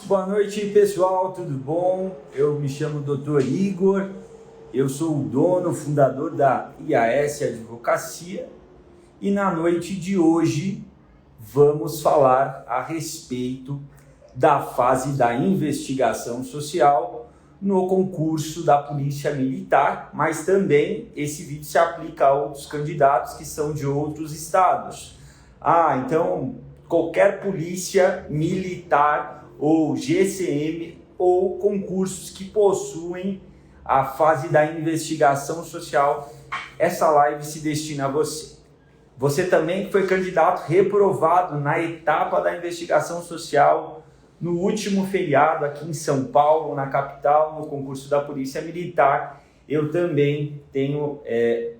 Boa noite, pessoal, tudo bom? Eu me chamo Dr. Igor, eu sou o dono, fundador da IAS Advocacia e na noite de hoje vamos falar a respeito da fase da investigação social no concurso da Polícia Militar, mas também esse vídeo se aplica a outros candidatos que são de outros estados. Então qualquer polícia militar ou GCM ou concursos que possuem a fase da investigação social, essa live se destina a você. Você também foi candidato reprovado na etapa da investigação social no último feriado aqui em São Paulo, na capital, no concurso da Polícia Militar. Eu também tenho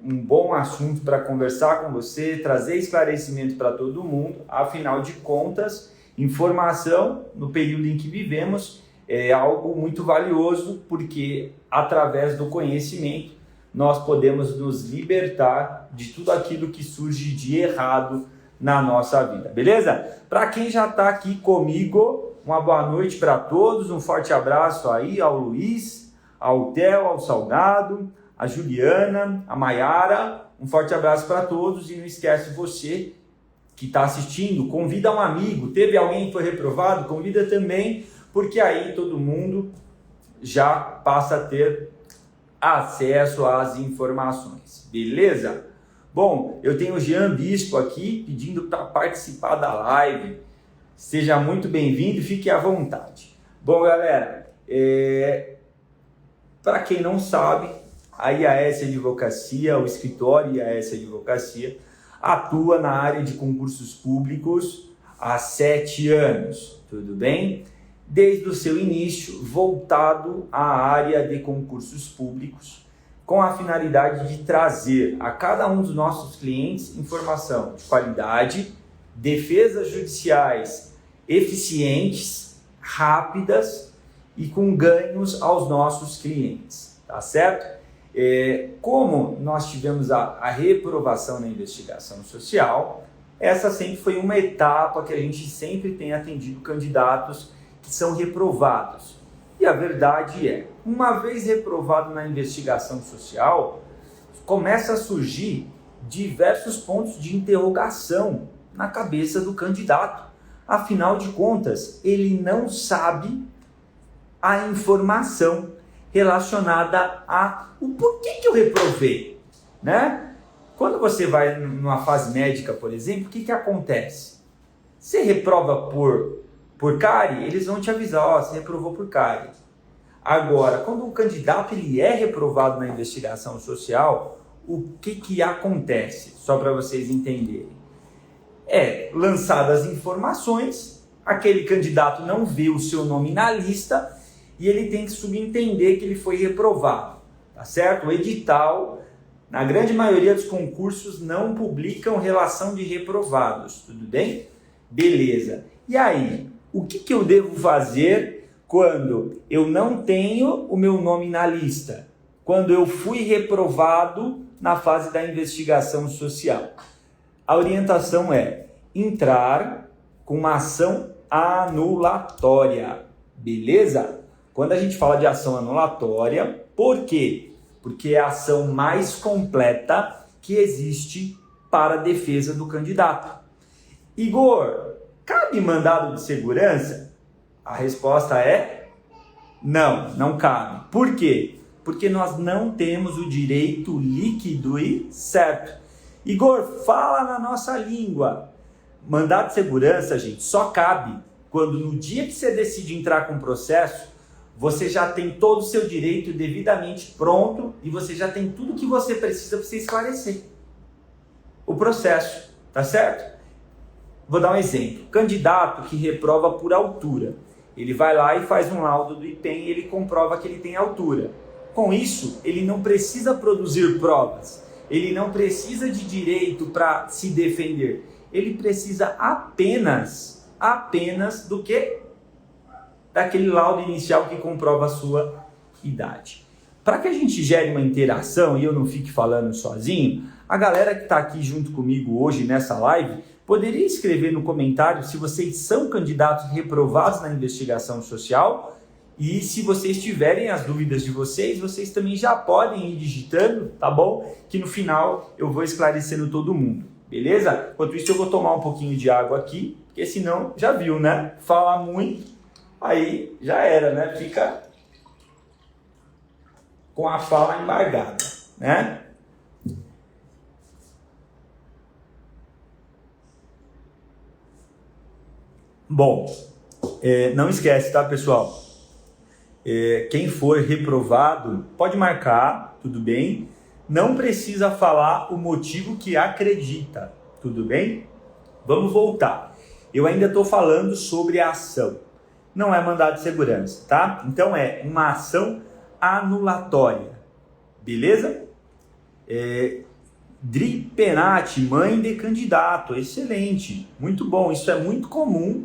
um bom assunto para conversar com você, trazer esclarecimento para todo mundo. Afinal de contas, informação no período em que vivemos é algo muito valioso, porque através do conhecimento nós podemos nos libertar de tudo aquilo que surge de errado na nossa vida, beleza? Para quem já está aqui comigo, uma boa noite para todos, um forte abraço aí ao Luiz, ao Theo, ao Salgado, a Juliana, a Maiara, um forte abraço para todos e não esquece você que está assistindo, convida um amigo, teve alguém que foi reprovado, convida também, porque aí todo mundo já passa a ter acesso às informações, beleza? Bom, eu tenho o Jean Bispo aqui pedindo para participar da live, seja muito bem-vindo e fique à vontade. Bom, galera, para quem não sabe, a IAS Advocacia, o escritório IAS Advocacia, atua na área de concursos públicos há 7 anos, tudo bem? Desde o seu início, voltado à área de concursos públicos, com a finalidade de trazer a cada um dos nossos clientes informação de qualidade, defesas judiciais eficientes, rápidas e com ganhos aos nossos clientes, tá certo? Como nós tivemos a reprovação na investigação social, essa sempre foi uma etapa que a gente sempre tem atendido candidatos que são reprovados. E a verdade é, uma vez reprovado na investigação social, começa a surgir diversos pontos de interrogação na cabeça do candidato. Afinal de contas, ele não sabe a informação relacionada a o porquê que eu reprovei, né? Quando você vai numa fase médica, por exemplo, o que acontece? Você reprova por cárie, eles vão te avisar, você reprovou por cárie. Agora, quando um candidato ele é reprovado na investigação social, o que acontece? Só para vocês entenderem. Lançadas informações, aquele candidato não vê o seu nome na lista e ele tem que subentender que ele foi reprovado, tá certo? O edital, na grande maioria dos concursos, não publicam relação de reprovados, tudo bem? Beleza. E aí, o que eu devo fazer quando eu não tenho o meu nome na lista? Quando eu fui reprovado na fase da investigação social? A orientação é entrar com uma ação anulatória, beleza? Quando a gente fala de ação anulatória, por quê? Porque é a ação mais completa que existe para a defesa do candidato. Igor, cabe mandado de segurança? A resposta é não cabe. Por quê? Porque nós não temos o direito líquido e certo. Igor, fala na nossa língua. Mandado de segurança, gente, só cabe quando no dia que você decide entrar com o processo, você já tem todo o seu direito devidamente pronto e você já tem tudo que você precisa para você esclarecer o processo, tá certo? Vou dar um exemplo. Candidato que reprova por altura. Ele vai lá e faz um laudo do IPEM e ele comprova que ele tem altura. Com isso, ele não precisa produzir provas. Ele não precisa de direito para se defender. Ele precisa apenas do quê? Daquele laudo inicial que comprova a sua idade. Para que a gente gere uma interação e eu não fique falando sozinho, a galera que está aqui junto comigo hoje nessa live Poderia escrever no comentário se vocês são candidatos reprovados na investigação social, e se vocês tiverem as dúvidas de vocês, vocês também já podem ir digitando, tá bom? Que no final eu vou esclarecendo todo mundo, beleza? Enquanto isso eu vou tomar um pouquinho de água aqui, porque senão, já viu, né? Falar muito, aí já era, né? Fica com a fala embargada, né? Bom, não esquece, tá, pessoal? Quem for reprovado pode marcar, tudo bem? Não precisa falar o motivo que acredita, tudo bem? Vamos voltar. Eu ainda estou falando sobre a ação. Não é mandado de segurança, tá? Então é uma ação anulatória, beleza? Dri Penati, mãe de candidato, excelente, muito bom, isso é muito comum.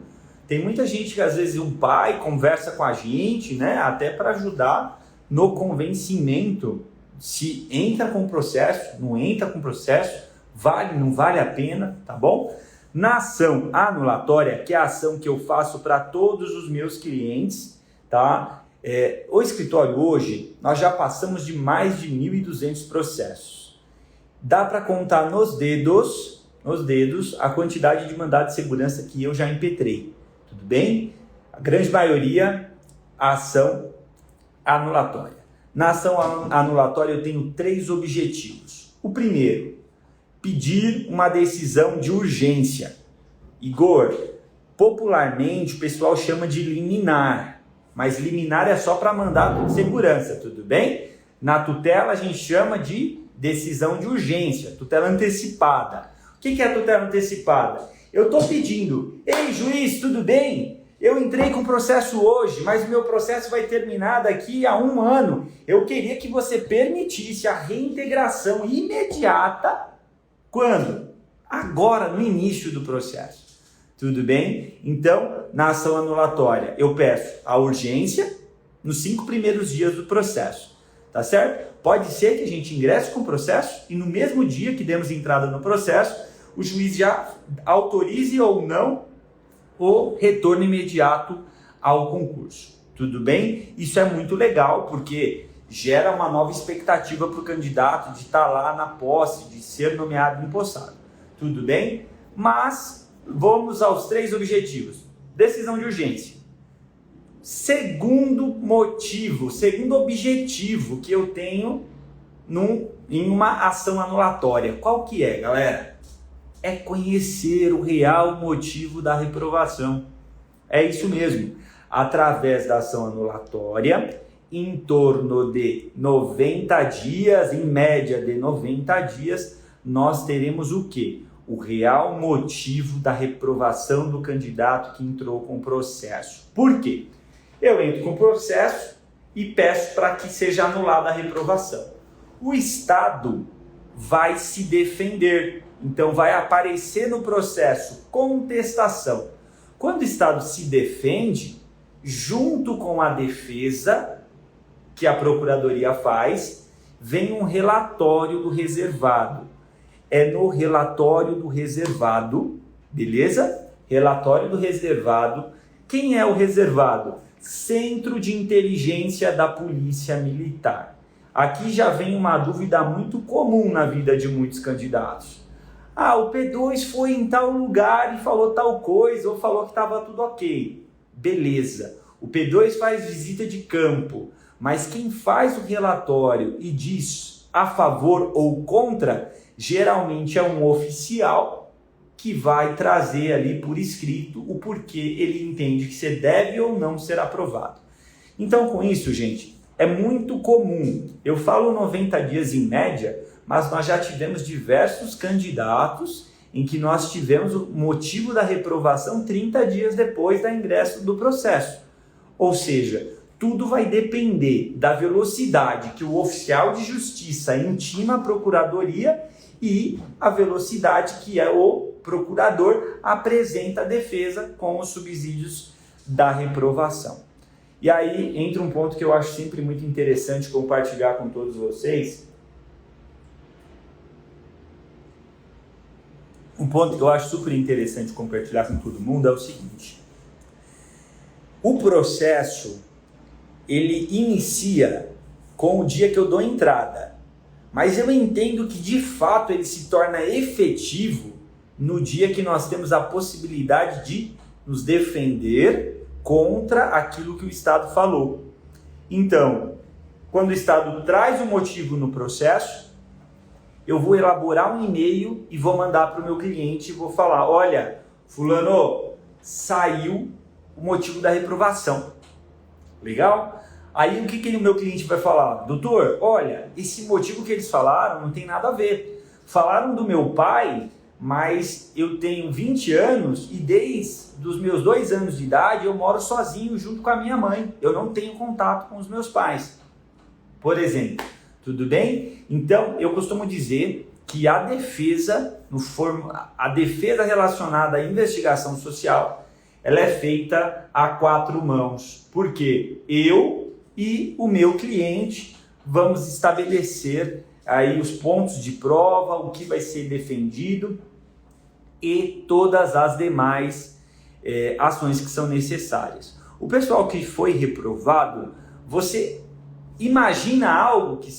Tem muita gente que às vezes um pai conversa com a gente, né, até para ajudar no convencimento, se entra com o processo, não entra com o processo, vale, não vale a pena, tá bom? Na ação anulatória, que é a ação que eu faço para todos os meus clientes, tá? O escritório hoje, nós já passamos de mais de 1.200 processos. Dá para contar nos dedos a quantidade de mandado de segurança que eu já impetrei. Tudo bem? A grande maioria, a ação anulatória. Na ação anulatória eu tenho 3 objetivos. O primeiro, pedir uma decisão de urgência. Igor, popularmente o pessoal chama de liminar, mas liminar é só para mandado de segurança, tudo bem? Na tutela a gente chama de decisão de urgência, tutela antecipada. O que é a tutela antecipada? Eu estou pedindo, ei juiz, tudo bem? Eu entrei com o processo hoje, mas o meu processo vai terminar daqui a 1 ano. Eu queria que você permitisse a reintegração imediata. Quando? Agora, no início do processo. Tudo bem? Então, na ação anulatória, eu peço a urgência nos 5 primeiros dias do processo. Tá certo? Pode ser que a gente ingresse com o processo e no mesmo dia que demos entrada no processo, o juiz já autorize ou não o retorno imediato ao concurso. Tudo bem? Isso é muito legal porque gera uma nova expectativa para o candidato de estar lá na posse, de ser nomeado empossado. Tudo bem? Mas vamos aos 3 objetivos. Decisão de urgência. Segundo objetivo que eu tenho em uma ação anulatória. Qual que é, galera? É conhecer o real motivo da reprovação. É isso mesmo. Através da ação anulatória, em torno de 90 dias, em média de 90 dias, nós teremos o quê? O real motivo da reprovação do candidato que entrou com o processo. Por quê? Eu entro com o processo e peço para que seja anulada a reprovação. O Estado vai se defender. Então vai aparecer no processo contestação. Quando o Estado se defende, junto com a defesa que a Procuradoria faz, vem um relatório do reservado. É no relatório do reservado, beleza? Relatório do reservado. Quem é o reservado? Centro de Inteligência da Polícia Militar. Aqui já vem uma dúvida muito comum na vida de muitos candidatos. O P2 foi em tal lugar e falou tal coisa, ou falou que estava tudo ok. Beleza, o P2 faz visita de campo, mas quem faz o relatório e diz a favor ou contra, geralmente é um oficial que vai trazer ali por escrito o porquê ele entende que você deve ou não ser aprovado. Então, com isso, gente, é muito comum. Eu falo 90 dias em média, mas nós já tivemos diversos candidatos em que nós tivemos o motivo da reprovação 30 dias depois do ingresso do processo. Ou seja, tudo vai depender da velocidade que o oficial de justiça intima a procuradoria e a velocidade que o procurador apresenta a defesa com os subsídios da reprovação. E aí entra um ponto que eu acho sempre muito interessante compartilhar com todos vocês. Um ponto que eu acho super interessante compartilhar com todo mundo é o seguinte: o processo ele inicia com o dia que eu dou entrada, mas eu entendo que de fato ele se torna efetivo no dia que nós temos a possibilidade de nos defender contra aquilo que o Estado falou. Então, quando o Estado traz o motivo no processo, eu vou elaborar um e-mail e vou mandar para o meu cliente e vou falar: olha, fulano, saiu o motivo da reprovação. Legal? Aí o que o meu cliente vai falar? Doutor, olha, esse motivo que eles falaram não tem nada a ver. Falaram do meu pai, mas eu tenho 20 anos e desde os meus 2 anos de idade eu moro sozinho junto com a minha mãe. Eu não tenho contato com os meus pais, por exemplo. Tudo bem? Então, eu costumo dizer que a defesa relacionada à investigação social, ela é feita a 4 mãos. Porque eu e o meu cliente vamos estabelecer aí os pontos de prova, o que vai ser defendido e todas as demais ações que são necessárias. O pessoal que foi reprovado, vocês imaginam algo que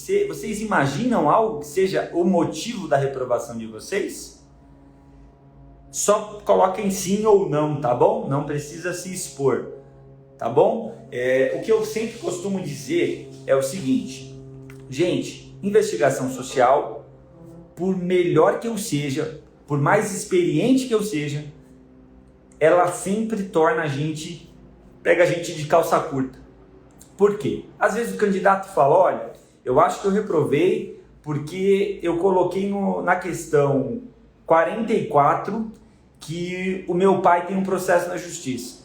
seja o motivo da reprovação de vocês? Só coloquem sim ou não, tá bom? Não precisa se expor, tá bom? O que eu sempre costumo dizer é o seguinte: gente, investigação social, por melhor que eu seja, por mais experiente que eu seja, ela sempre pega a gente de calça curta. Por quê? Às vezes o candidato fala: olha, eu acho que eu reprovei porque eu coloquei na questão 44 que o meu pai tem um processo na justiça.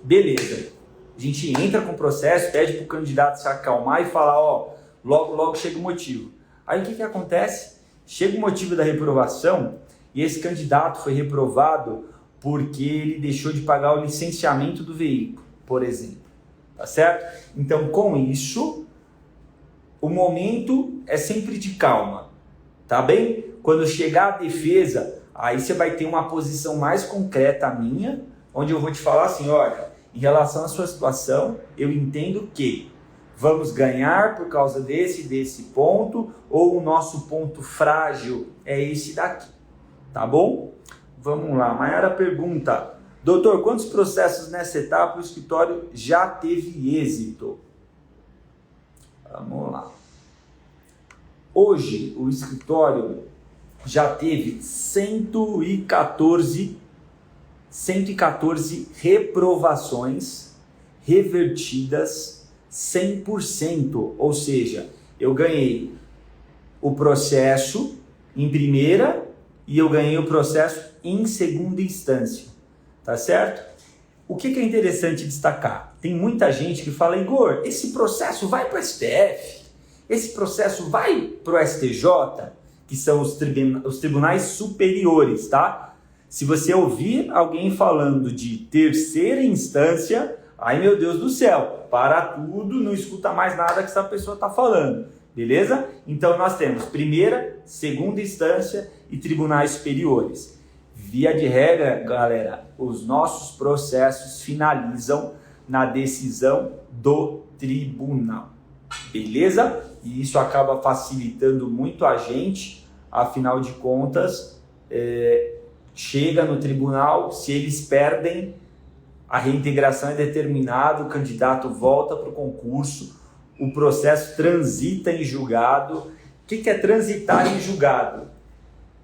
Beleza. A gente entra com o processo, pede para o candidato se acalmar e falar: ó, logo chega o motivo. Aí o que acontece? Chega o motivo da reprovação e esse candidato foi reprovado porque ele deixou de pagar o licenciamento do veículo, por exemplo. Tá certo? Então, com isso, o momento é sempre de calma, tá bem? Quando chegar a defesa, aí você vai ter uma posição mais concreta minha, onde eu vou te falar assim: olha, em relação à sua situação, eu entendo que vamos ganhar por causa desse ponto, ou o nosso ponto frágil é esse daqui, tá bom? Vamos lá, Mayara pergunta: doutor, quantos processos nessa etapa o escritório já teve êxito? Vamos lá. Hoje, o escritório já teve 114 reprovações revertidas 100%. Ou seja, eu ganhei o processo em primeira e eu ganhei o processo em segunda instância. Tá certo? O que é interessante destacar? Tem muita gente que fala: Igor, esse processo vai para o STF, esse processo vai para o STJ, que são os tribunais superiores, tá? Se você ouvir alguém falando de terceira instância, ai meu Deus do céu, para tudo, não escuta mais nada que essa pessoa está falando, beleza? Então nós temos primeira, segunda instância e tribunais superiores. Via de regra, galera, os nossos processos finalizam na decisão do tribunal, beleza? E isso acaba facilitando muito a gente, afinal de contas, chega no tribunal, se eles perdem, a reintegração é determinada, o candidato volta para o concurso, o processo transita em julgado. O que é transitar em julgado?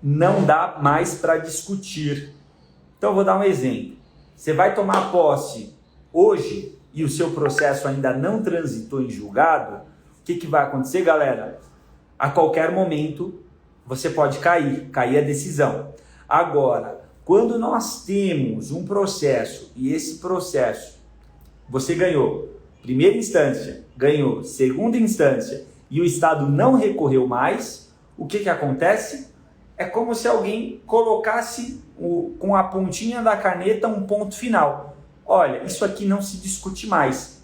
Não dá mais para discutir. Então eu vou dar um exemplo. Você vai tomar posse hoje e o seu processo ainda não transitou em julgado, o que vai acontecer, galera? A qualquer momento você pode cair a decisão. Agora, quando nós temos um processo e esse processo você ganhou primeira instância, ganhou segunda instância e o Estado não recorreu mais, o que acontece? É como se alguém colocasse com a pontinha da caneta um ponto final. Olha, isso aqui não se discute mais.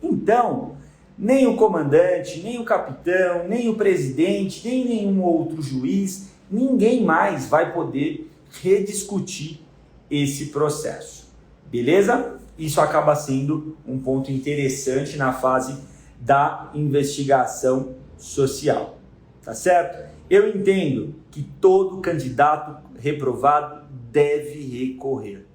Então, nem o comandante, nem o capitão, nem o presidente, nem nenhum outro juiz, ninguém mais vai poder rediscutir esse processo, beleza? Isso acaba sendo um ponto interessante na fase da investigação social, tá certo? Eu entendo que todo candidato reprovado deve recorrer,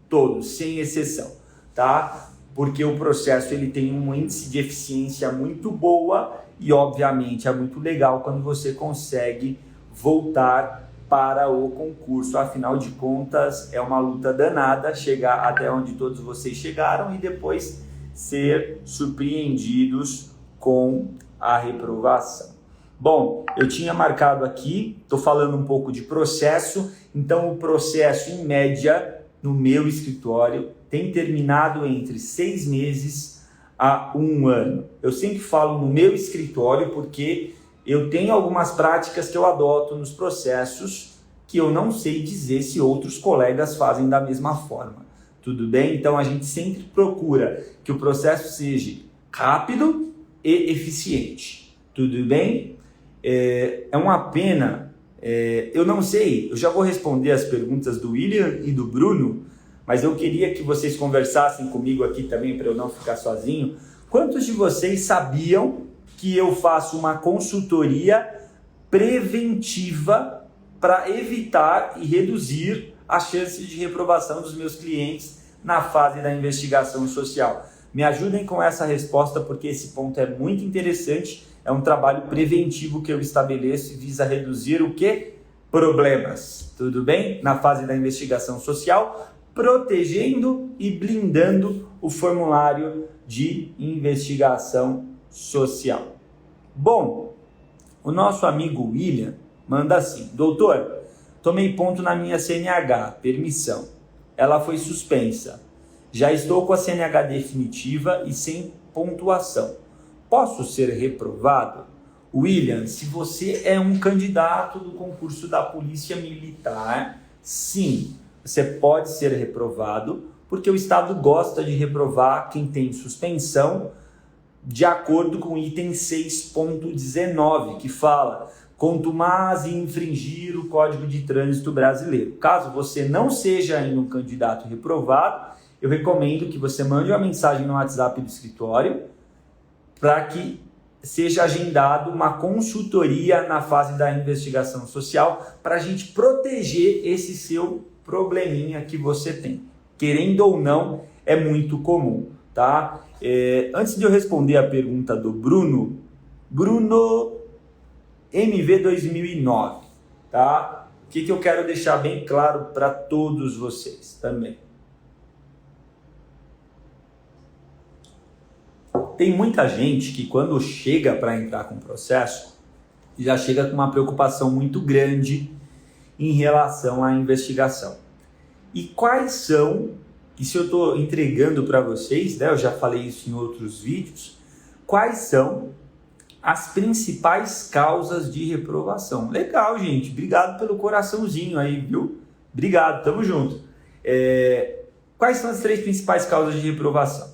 todos, sem exceção, tá? Porque o processo ele tem um índice de eficiência muito boa e, obviamente, é muito legal quando você consegue voltar para o concurso. Afinal de contas, é uma luta danada chegar até onde todos vocês chegaram e depois ser surpreendidos com a reprovação. Bom, eu tinha marcado aqui, estou falando um pouco de processo, então o processo, em média, no meu escritório, tem terminado entre 6 meses a 1 ano. Eu sempre falo no meu escritório porque eu tenho algumas práticas que eu adoto nos processos que eu não sei dizer se outros colegas fazem da mesma forma. Tudo bem? Então a gente sempre procura que o processo seja rápido e eficiente. Tudo bem? É uma pena, eu não sei, eu já vou responder as perguntas do William e do Bruno, mas eu queria que vocês conversassem comigo aqui também para eu não ficar sozinho. Quantos de vocês sabiam que eu faço uma consultoria preventiva para evitar e reduzir as chances de reprovação dos meus clientes na fase da investigação social? Me ajudem com essa resposta porque esse ponto é muito interessante. É um trabalho preventivo que eu estabeleço e visa reduzir o quê? Problemas. Tudo bem? Na fase da investigação social, protegendo e blindando o formulário de investigação social. Bom, o nosso amigo William manda assim: doutor, tomei ponto na minha CNH, permissão. Ela foi suspensa. Já estou com a CNH definitiva e sem pontuação. Posso ser reprovado? William, se você é um candidato do concurso da Polícia Militar, sim, você pode ser reprovado, porque o Estado gosta de reprovar quem tem suspensão, de acordo com o item 6.19, que fala: contumaz em infringir o Código de Trânsito Brasileiro. Caso você não seja ainda um candidato reprovado, eu recomendo que você mande uma mensagem no WhatsApp do escritório para que seja agendado uma consultoria na fase da investigação social para a gente proteger esse seu probleminha que você tem. Querendo ou não, é muito comum, tá? Antes de eu responder a pergunta do Bruno MV 2009, tá? O que eu quero deixar bem claro para todos vocês também. Tem muita gente que quando chega para entrar com o processo, já chega com uma preocupação muito grande em relação à investigação. E quais são, isso eu estou entregando para vocês, né? Eu já falei isso em outros vídeos, quais são as principais causas de reprovação. Legal, gente, obrigado pelo coraçãozinho aí, viu? Obrigado, tamo junto. Quais são as 3 principais causas de reprovação?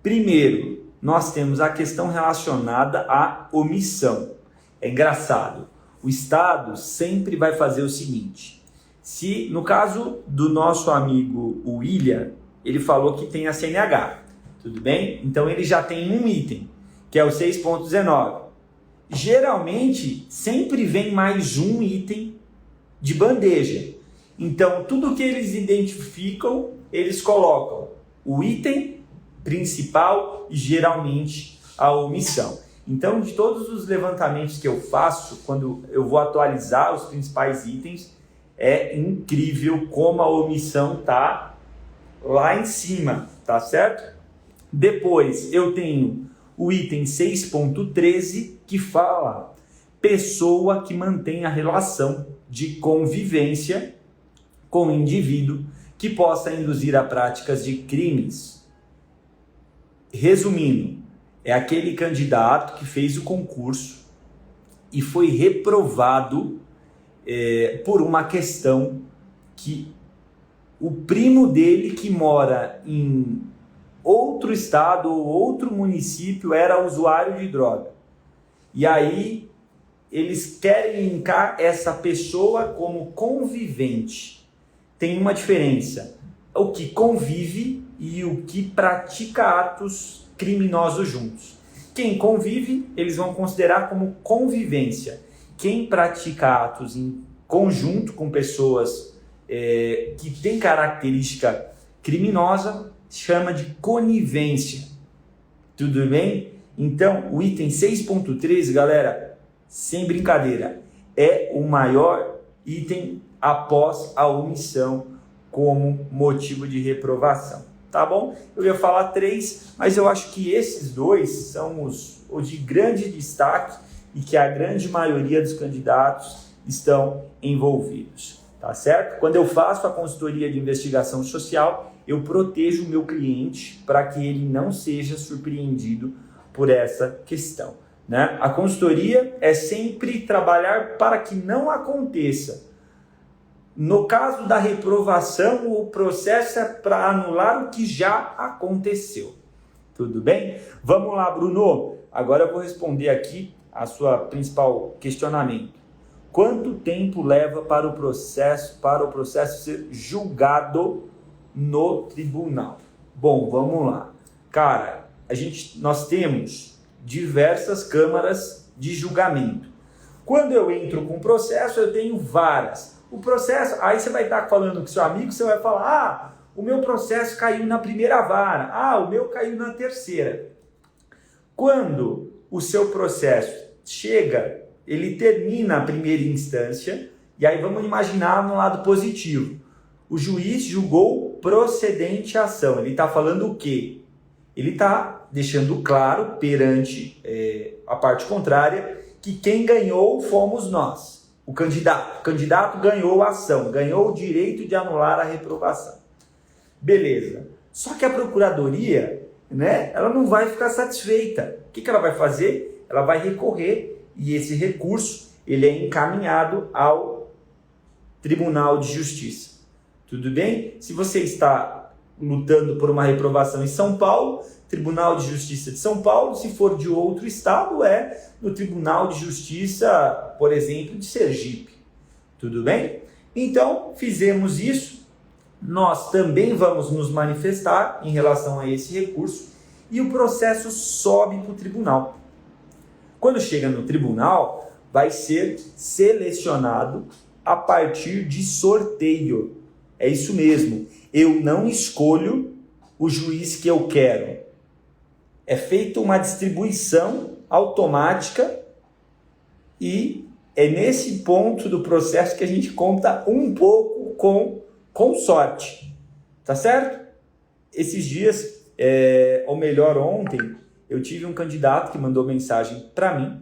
Primeiro, nós temos a questão relacionada à omissão. É engraçado, o Estado sempre vai fazer o seguinte: se no caso do nosso amigo William, ele falou que tem a CNH, tudo bem? Então ele já tem um item, que é o 6.19. Geralmente, sempre vem mais um item de bandeja. Então, tudo que eles identificam, eles colocam o item principal e geralmente a omissão. Então, de todos os levantamentos que eu faço, quando eu vou atualizar os principais itens, é incrível como a omissão tá lá em cima, tá certo? Depois eu tenho o item 6.13, que fala pessoa que mantém a relação de convivência com o indivíduo que possa induzir a práticas de crimes. Resumindo, é aquele candidato que fez o concurso e foi reprovado por uma questão que o primo dele, que mora em outro estado ou outro município, era usuário de droga. E aí eles querem linkar essa pessoa como convivente. tem uma diferença: o que convive e o que pratica atos criminosos juntos. Quem convive, eles vão considerar como convivência. Quem pratica atos em conjunto com pessoas que têm característica criminosa, chama de conivência. Tudo bem? Então, o item 6.3, galera, sem brincadeira, é o maior item após a omissão como motivo de reprovação. Tá bom? Eu ia falar 3, mas eu acho que esses 2 são os de grande destaque e que a grande maioria dos candidatos estão envolvidos. Tá certo? Quando eu faço a consultoria de investigação social, eu protejo o meu cliente para que ele não seja surpreendido por essa questão, né? A consultoria é sempre trabalhar para que não aconteça. No caso da reprovação, o processo é para anular o que já aconteceu. Tudo bem? Vamos lá, Bruno. Agora eu vou responder aqui a sua principal questionamento. Quanto tempo leva para o processo ser julgado no tribunal? Bom, vamos lá. Cara, nós temos diversas câmaras de julgamento. Quando eu entro com processo, eu tenho varas. O processo, aí você vai estar falando com seu amigo, você vai falar, o meu processo caiu na primeira vara, o meu caiu na terceira. Quando o seu processo chega, ele termina a primeira instância, e aí vamos imaginar no lado positivo. O juiz julgou procedente a ação. Ele está falando o quê? Ele está deixando claro perante a parte contrária que quem ganhou fomos nós. O candidato ganhou a ação, ganhou o direito de anular a reprovação. Beleza. Só que a procuradoria, né, ela não vai ficar satisfeita. O que ela vai fazer? Ela vai recorrer e esse recurso ele é encaminhado ao Tribunal de Justiça. Tudo bem? Se você está lutando por uma reprovação em São Paulo, Tribunal de Justiça de São Paulo, se for de outro estado, é no Tribunal de Justiça, por exemplo, de Sergipe. Tudo bem? Então, fizemos isso. Nós também vamos nos manifestar em relação a esse recurso e o processo sobe para o tribunal. Quando chega no tribunal, vai ser selecionado a partir de sorteio. É isso mesmo. Eu não escolho o juiz que eu quero. É feita uma distribuição automática e é nesse ponto do processo que a gente conta um pouco com sorte. Tá certo? Esses dias, ou melhor, ontem, eu tive um candidato que mandou mensagem para mim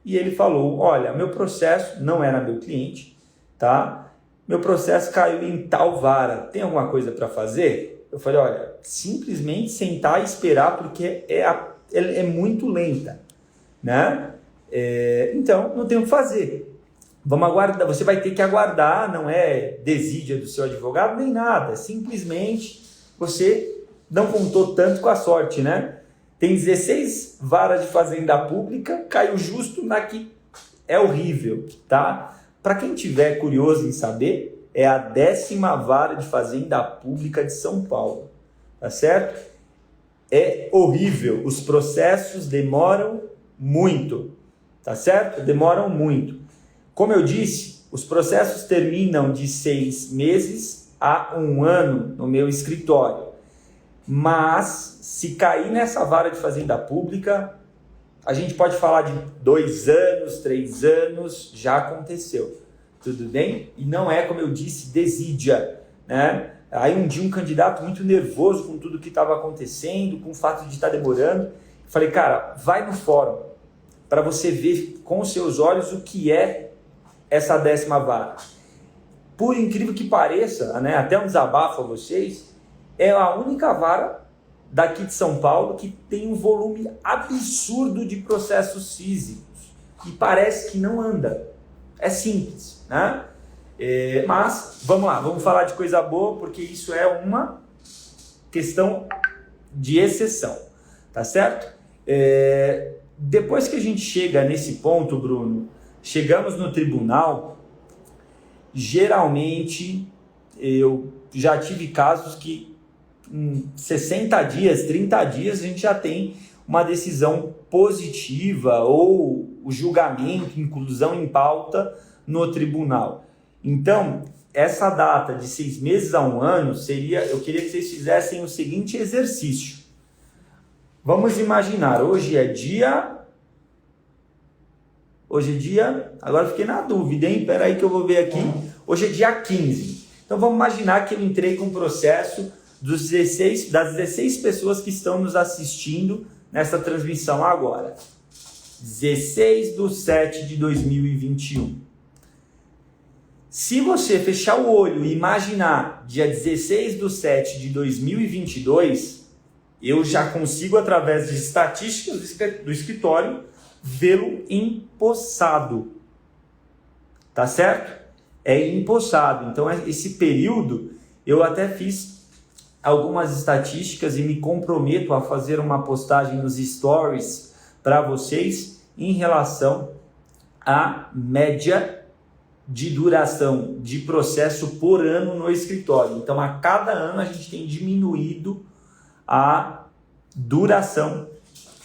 e ele falou, olha, meu processo não era meu cliente, tá? Meu processo caiu em tal vara, tem alguma coisa para fazer? Eu falei, olha, simplesmente sentar e esperar porque é muito lenta, né? Então, não tem o que fazer. Vamos aguardar, você vai ter que aguardar, não é desídia do seu advogado nem nada, simplesmente você não contou tanto com a sorte, né? Tem 16 varas de fazenda pública, caiu justo na que é horrível, tá? Para quem tiver curioso em saber, é a 10ª vara de fazenda pública de São Paulo, tá certo? É horrível, os processos demoram muito, tá certo? Demoram muito. Como eu disse, os processos terminam de 6 meses a 1 ano no meu escritório. Mas, se cair nessa vara de fazenda pública, a gente pode falar de 2 anos, 3 anos, já aconteceu. Tudo bem? E não é, como eu disse, desídia, né? Aí um dia um candidato muito nervoso com tudo que estava acontecendo, com o fato de estar demorando, eu falei, cara, vai no fórum para você ver com os seus olhos o que é essa 10ª vara. Por incrível que pareça, né, até um desabafo a vocês, é a única vara daqui de São Paulo que tem um volume absurdo de processos físicos e parece que não anda. É simples, né? Mas, vamos lá, vamos falar de coisa boa, porque isso é uma questão de exceção, tá certo? Depois que a gente chega nesse ponto, Bruno, chegamos no tribunal, geralmente eu já tive casos que em 60 dias, 30 dias, a gente já tem uma decisão positiva ou o julgamento, inclusão em pauta no tribunal. Então, essa data de 6 meses a 1 ano seria, eu queria que vocês fizessem o seguinte exercício. Vamos imaginar, hoje é dia, agora fiquei na dúvida, hein? Espera aí que eu vou ver aqui. Hoje é dia 15. Então vamos imaginar que eu entrei com o processo das 16 pessoas que estão nos assistindo nessa transmissão agora. 16/7/2021. Se você fechar o olho e imaginar dia 16/7/2022, eu já consigo, através de estatísticas do escritório, vê-lo empossado. Tá certo? É empossado. Então, esse período, eu até fiz algumas estatísticas e me comprometo a fazer uma postagem nos stories para vocês em relação à média de duração de processo por ano no escritório. Então, a cada ano a gente tem diminuído a duração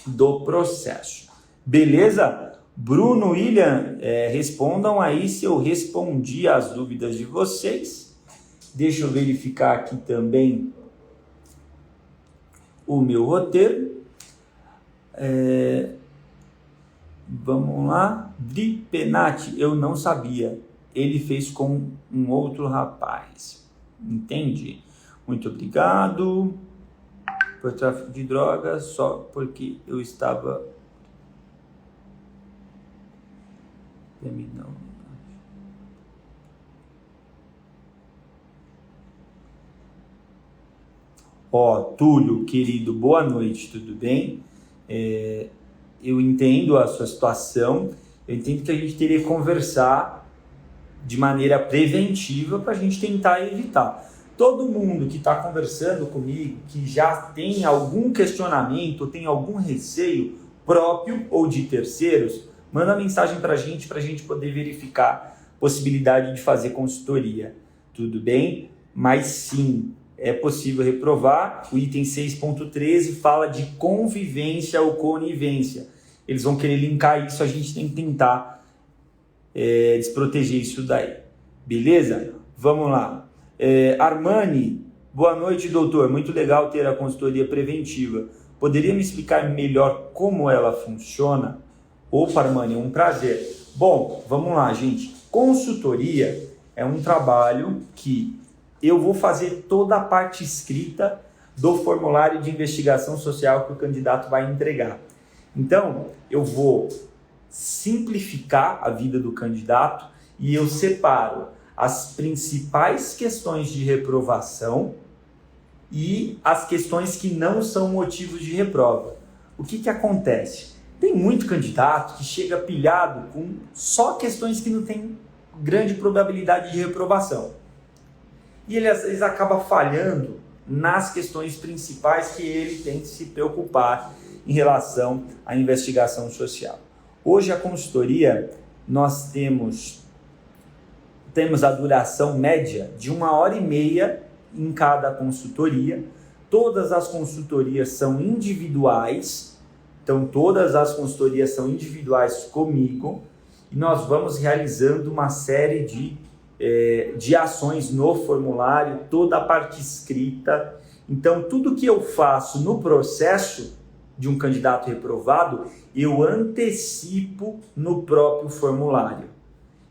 do processo. Beleza? Bruno, William, respondam aí se eu respondi às dúvidas de vocês. Deixa eu verificar aqui também o meu roteiro. Vamos lá. Dri Penati, eu não sabia. Ele fez com um outro rapaz. Entendi. Muito obrigado por tráfico de drogas, só porque eu estava terminando. Túlio, querido, boa noite, tudo bem? Eu entendo a sua situação, eu entendo que a gente teria que conversar de maneira preventiva para a gente tentar evitar. Todo mundo que está conversando comigo, que já tem algum questionamento, tem algum receio próprio ou de terceiros, manda mensagem para a gente poder verificar a possibilidade de fazer consultoria. Tudo bem? Mas sim, é possível reprovar. O item 6.13 fala de convivência ou conivência. Eles vão querer linkar isso, a gente tem que tentar desproteger isso daí. Beleza? Vamos lá. Armani, boa noite, doutor. Muito legal ter a consultoria preventiva. Poderia me explicar melhor como ela funciona? Opa, Armani, um prazer. Bom, vamos lá, gente. Consultoria é um trabalho que eu vou fazer toda a parte escrita do formulário de investigação social que o candidato vai entregar. Então, eu vou simplificar a vida do candidato e eu separo as principais questões de reprovação e as questões que não são motivos de reprova. O que acontece? Tem muito candidato que chega pilhado com só questões que não tem grande probabilidade de reprovação. E ele às vezes acaba falhando nas questões principais que ele tem que se preocupar em relação à investigação social. Hoje a consultoria, nós temos a duração média de 1h30 em cada consultoria. Todas as consultorias são individuais, então todas as consultorias são individuais comigo e nós vamos realizando uma série de ações no formulário, toda a parte escrita. Então tudo que eu faço no processo de um candidato reprovado, eu antecipo no próprio formulário.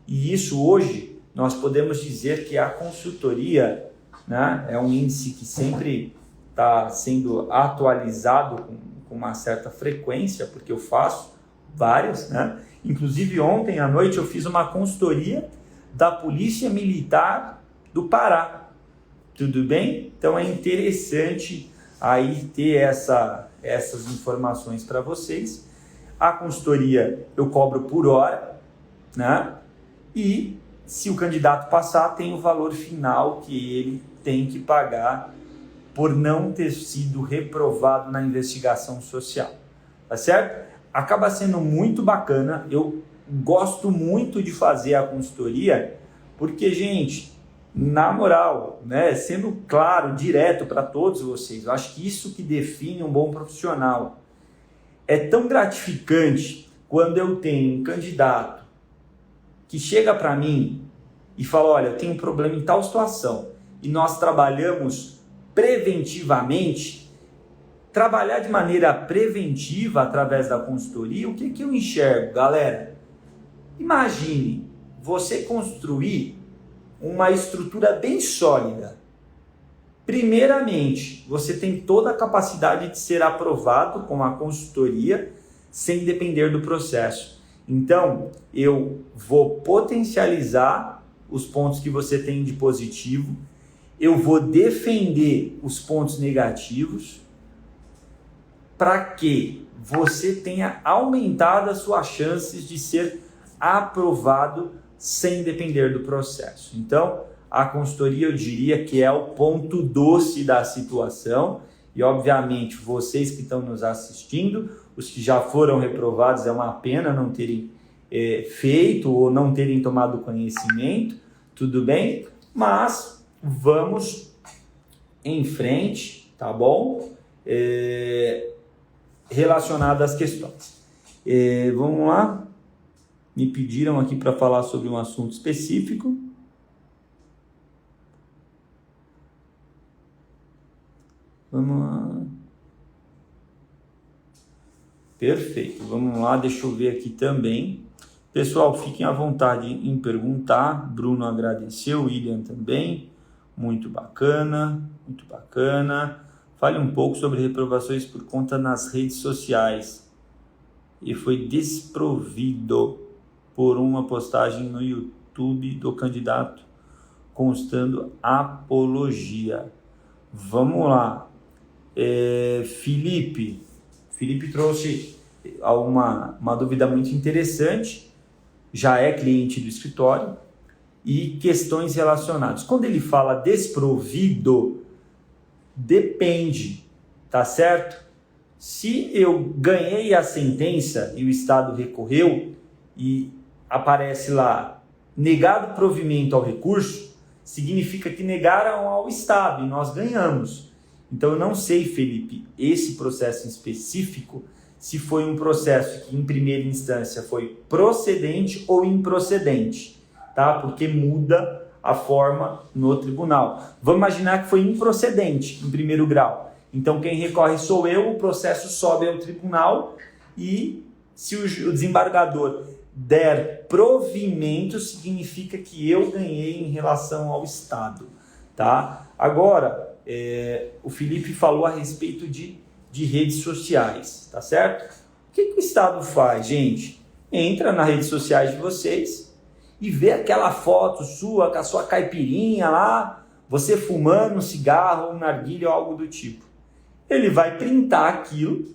E isso hoje nós podemos dizer que a consultoria, né, é um índice que sempre está sendo atualizado com uma certa frequência, porque eu faço várias, né? Inclusive ontem à noite eu fiz uma consultoria da Polícia Militar do Pará. Tudo bem? Então é interessante aí ter essas informações para vocês. A consultoria eu cobro por hora, né? E se o candidato passar, tem o valor final que ele tem que pagar por não ter sido reprovado na investigação social. Tá certo? Acaba sendo muito bacana. Eu gosto muito de fazer a consultoria porque, gente, na moral, né, sendo claro, direto para todos vocês, eu acho que isso que define um bom profissional. É tão gratificante quando eu tenho um candidato que chega para mim e fala, olha, eu tenho um problema em tal situação e nós trabalhamos preventivamente. Trabalhar de maneira preventiva através da consultoria, o que eu enxergo, galera? Imagine você construir uma estrutura bem sólida. Primeiramente, você tem toda a capacidade de ser aprovado com a consultoria sem depender do processo. Então, eu vou potencializar os pontos que você tem de positivo, eu vou defender os pontos negativos para que você tenha aumentado as suas chances de ser aprovado sem depender do processo. Então, a consultoria eu diria que é o ponto doce da situação e, obviamente, vocês que estão nos assistindo, os que já foram reprovados, é uma pena não terem feito ou não terem tomado conhecimento, tudo bem? Mas vamos em frente, tá bom? Relacionado às questões. Vamos lá. Me pediram aqui para falar sobre um assunto específico. Vamos lá. Perfeito. Vamos lá, deixa eu ver aqui também. Pessoal, fiquem à vontade em perguntar. Bruno agradeceu, William também. Muito bacana, muito bacana. Fale um pouco sobre reprovações por conta nas redes sociais. E foi desprovido por uma postagem no YouTube do candidato constando apologia. Vamos lá. Felipe trouxe uma dúvida muito interessante. Já é cliente do escritório e questões relacionadas. Quando ele fala desprovido, depende, tá certo? Se eu ganhei a sentença e o Estado recorreu e aparece lá negado provimento ao recurso, significa que negaram ao Estado e nós ganhamos. Então eu não sei, Felipe, esse processo em específico, se foi um processo que em primeira instância foi procedente ou improcedente, tá? Porque muda a forma no tribunal. Vamos imaginar que foi improcedente em primeiro grau. Então quem recorre sou eu, o processo sobe ao tribunal e se o desembargador der provimento, significa que eu ganhei em relação ao Estado, tá? Agora, o Felipe falou a respeito de redes sociais, tá certo? O que o Estado faz, gente? Entra nas redes sociais de vocês e vê aquela foto sua com a sua caipirinha lá, você fumando um cigarro, um narguilé ou algo do tipo. Ele vai printar aquilo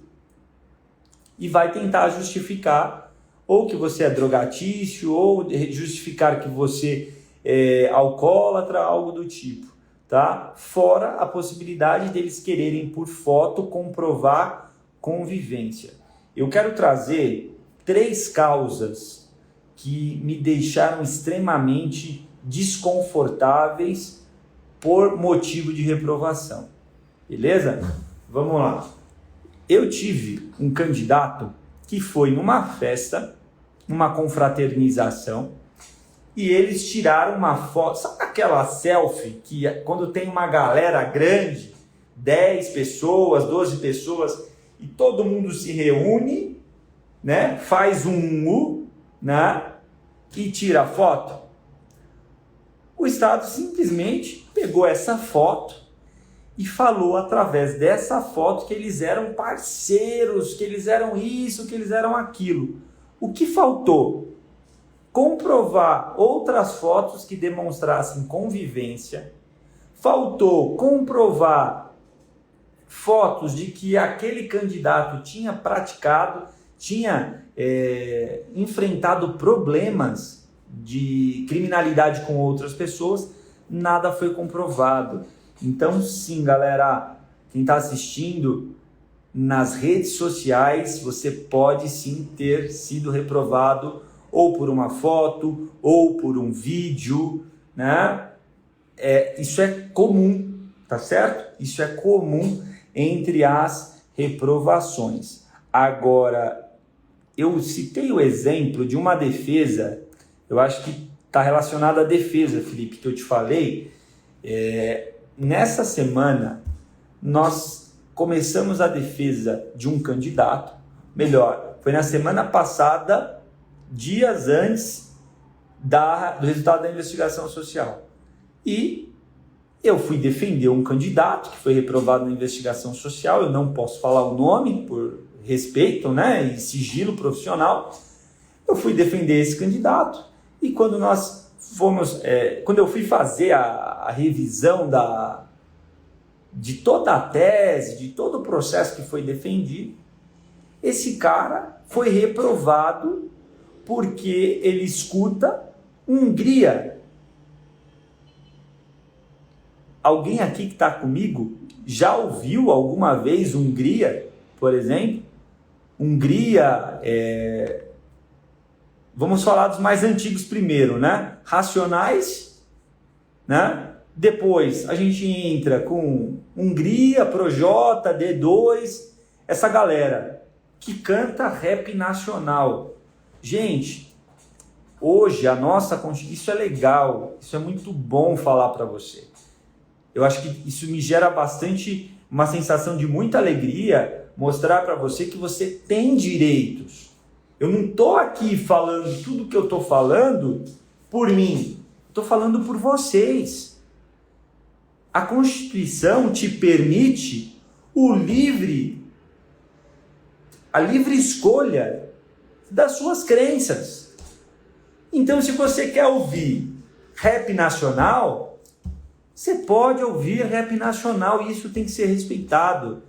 e vai tentar justificar ou que você é drogatício, ou justificar que você é alcoólatra, algo do tipo, tá? Fora a possibilidade deles quererem, por foto, comprovar convivência. Eu quero trazer 3 causas que me deixaram extremamente desconfortáveis por motivo de reprovação. Beleza? Vamos lá. Eu tive um candidato que foi numa festa, uma confraternização, e eles tiraram uma foto, sabe aquela selfie que quando tem uma galera grande, 10 pessoas, 12 pessoas, e todo mundo se reúne, né, faz um U, né, e tira a foto? O Estado simplesmente pegou essa foto e falou através dessa foto que eles eram parceiros, que eles eram isso, que eles eram aquilo. O que faltou? Comprovar outras fotos que demonstrassem convivência. Faltou comprovar fotos de que aquele candidato tinha praticado, tinha enfrentado problemas de criminalidade com outras pessoas. Nada foi comprovado. Então, sim, galera, quem está assistindo, nas redes sociais, você pode sim ter sido reprovado ou por uma foto, ou por um vídeo, né? isso é comum, tá certo? Isso é comum entre as reprovações. Agora, eu citei o exemplo de uma defesa, eu acho que está relacionado à defesa, Felipe, que eu te falei. Nessa semana, nós começamos a defesa de um candidato, melhor, foi na semana passada, dias antes do resultado da investigação social. E eu fui defender um candidato que foi reprovado na investigação social, eu não posso falar o nome por respeito, né, e sigilo profissional. Eu fui defender esse candidato e quando eu fui fazer a revisão de toda a tese, de todo o processo que foi defendido, esse cara foi reprovado porque ele escuta Hungria. Alguém aqui que está comigo já ouviu alguma vez Hungria, por exemplo? Hungria, vamos falar dos mais antigos primeiro, né? Racionais, né? Depois a gente entra com Hungria, Projota, D2, essa galera que canta rap nacional. Gente, hoje a nossa Constituição, isso é legal, isso é muito bom falar para você. Eu acho que isso me gera uma sensação de muita alegria, mostrar para você que você tem direitos. Eu não estou aqui falando tudo que eu estou falando por mim, estou falando por vocês. A Constituição te permite a livre escolha das suas crenças. Então, se você quer ouvir rap nacional, você pode ouvir rap nacional e isso tem que ser respeitado.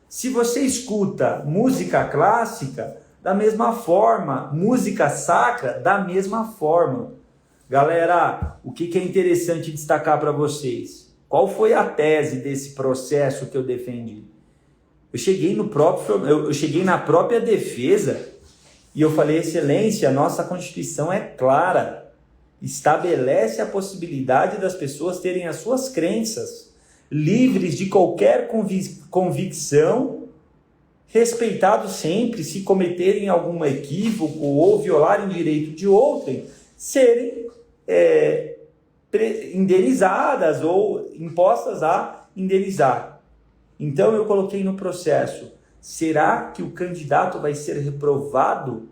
Se você escuta música clássica, da mesma forma, música sacra, da mesma forma. Galera, o que é interessante destacar para vocês? Qual foi a tese desse processo que eu defendi? Eu cheguei na própria defesa e eu falei, excelência, a nossa Constituição é clara. Estabelece a possibilidade das pessoas terem as suas crenças, livres de qualquer convicção, respeitados sempre, se cometerem algum equívoco ou violarem direito de outrem, serem indenizadas ou impostas a indenizar. Então eu coloquei no processo, será que o candidato vai ser reprovado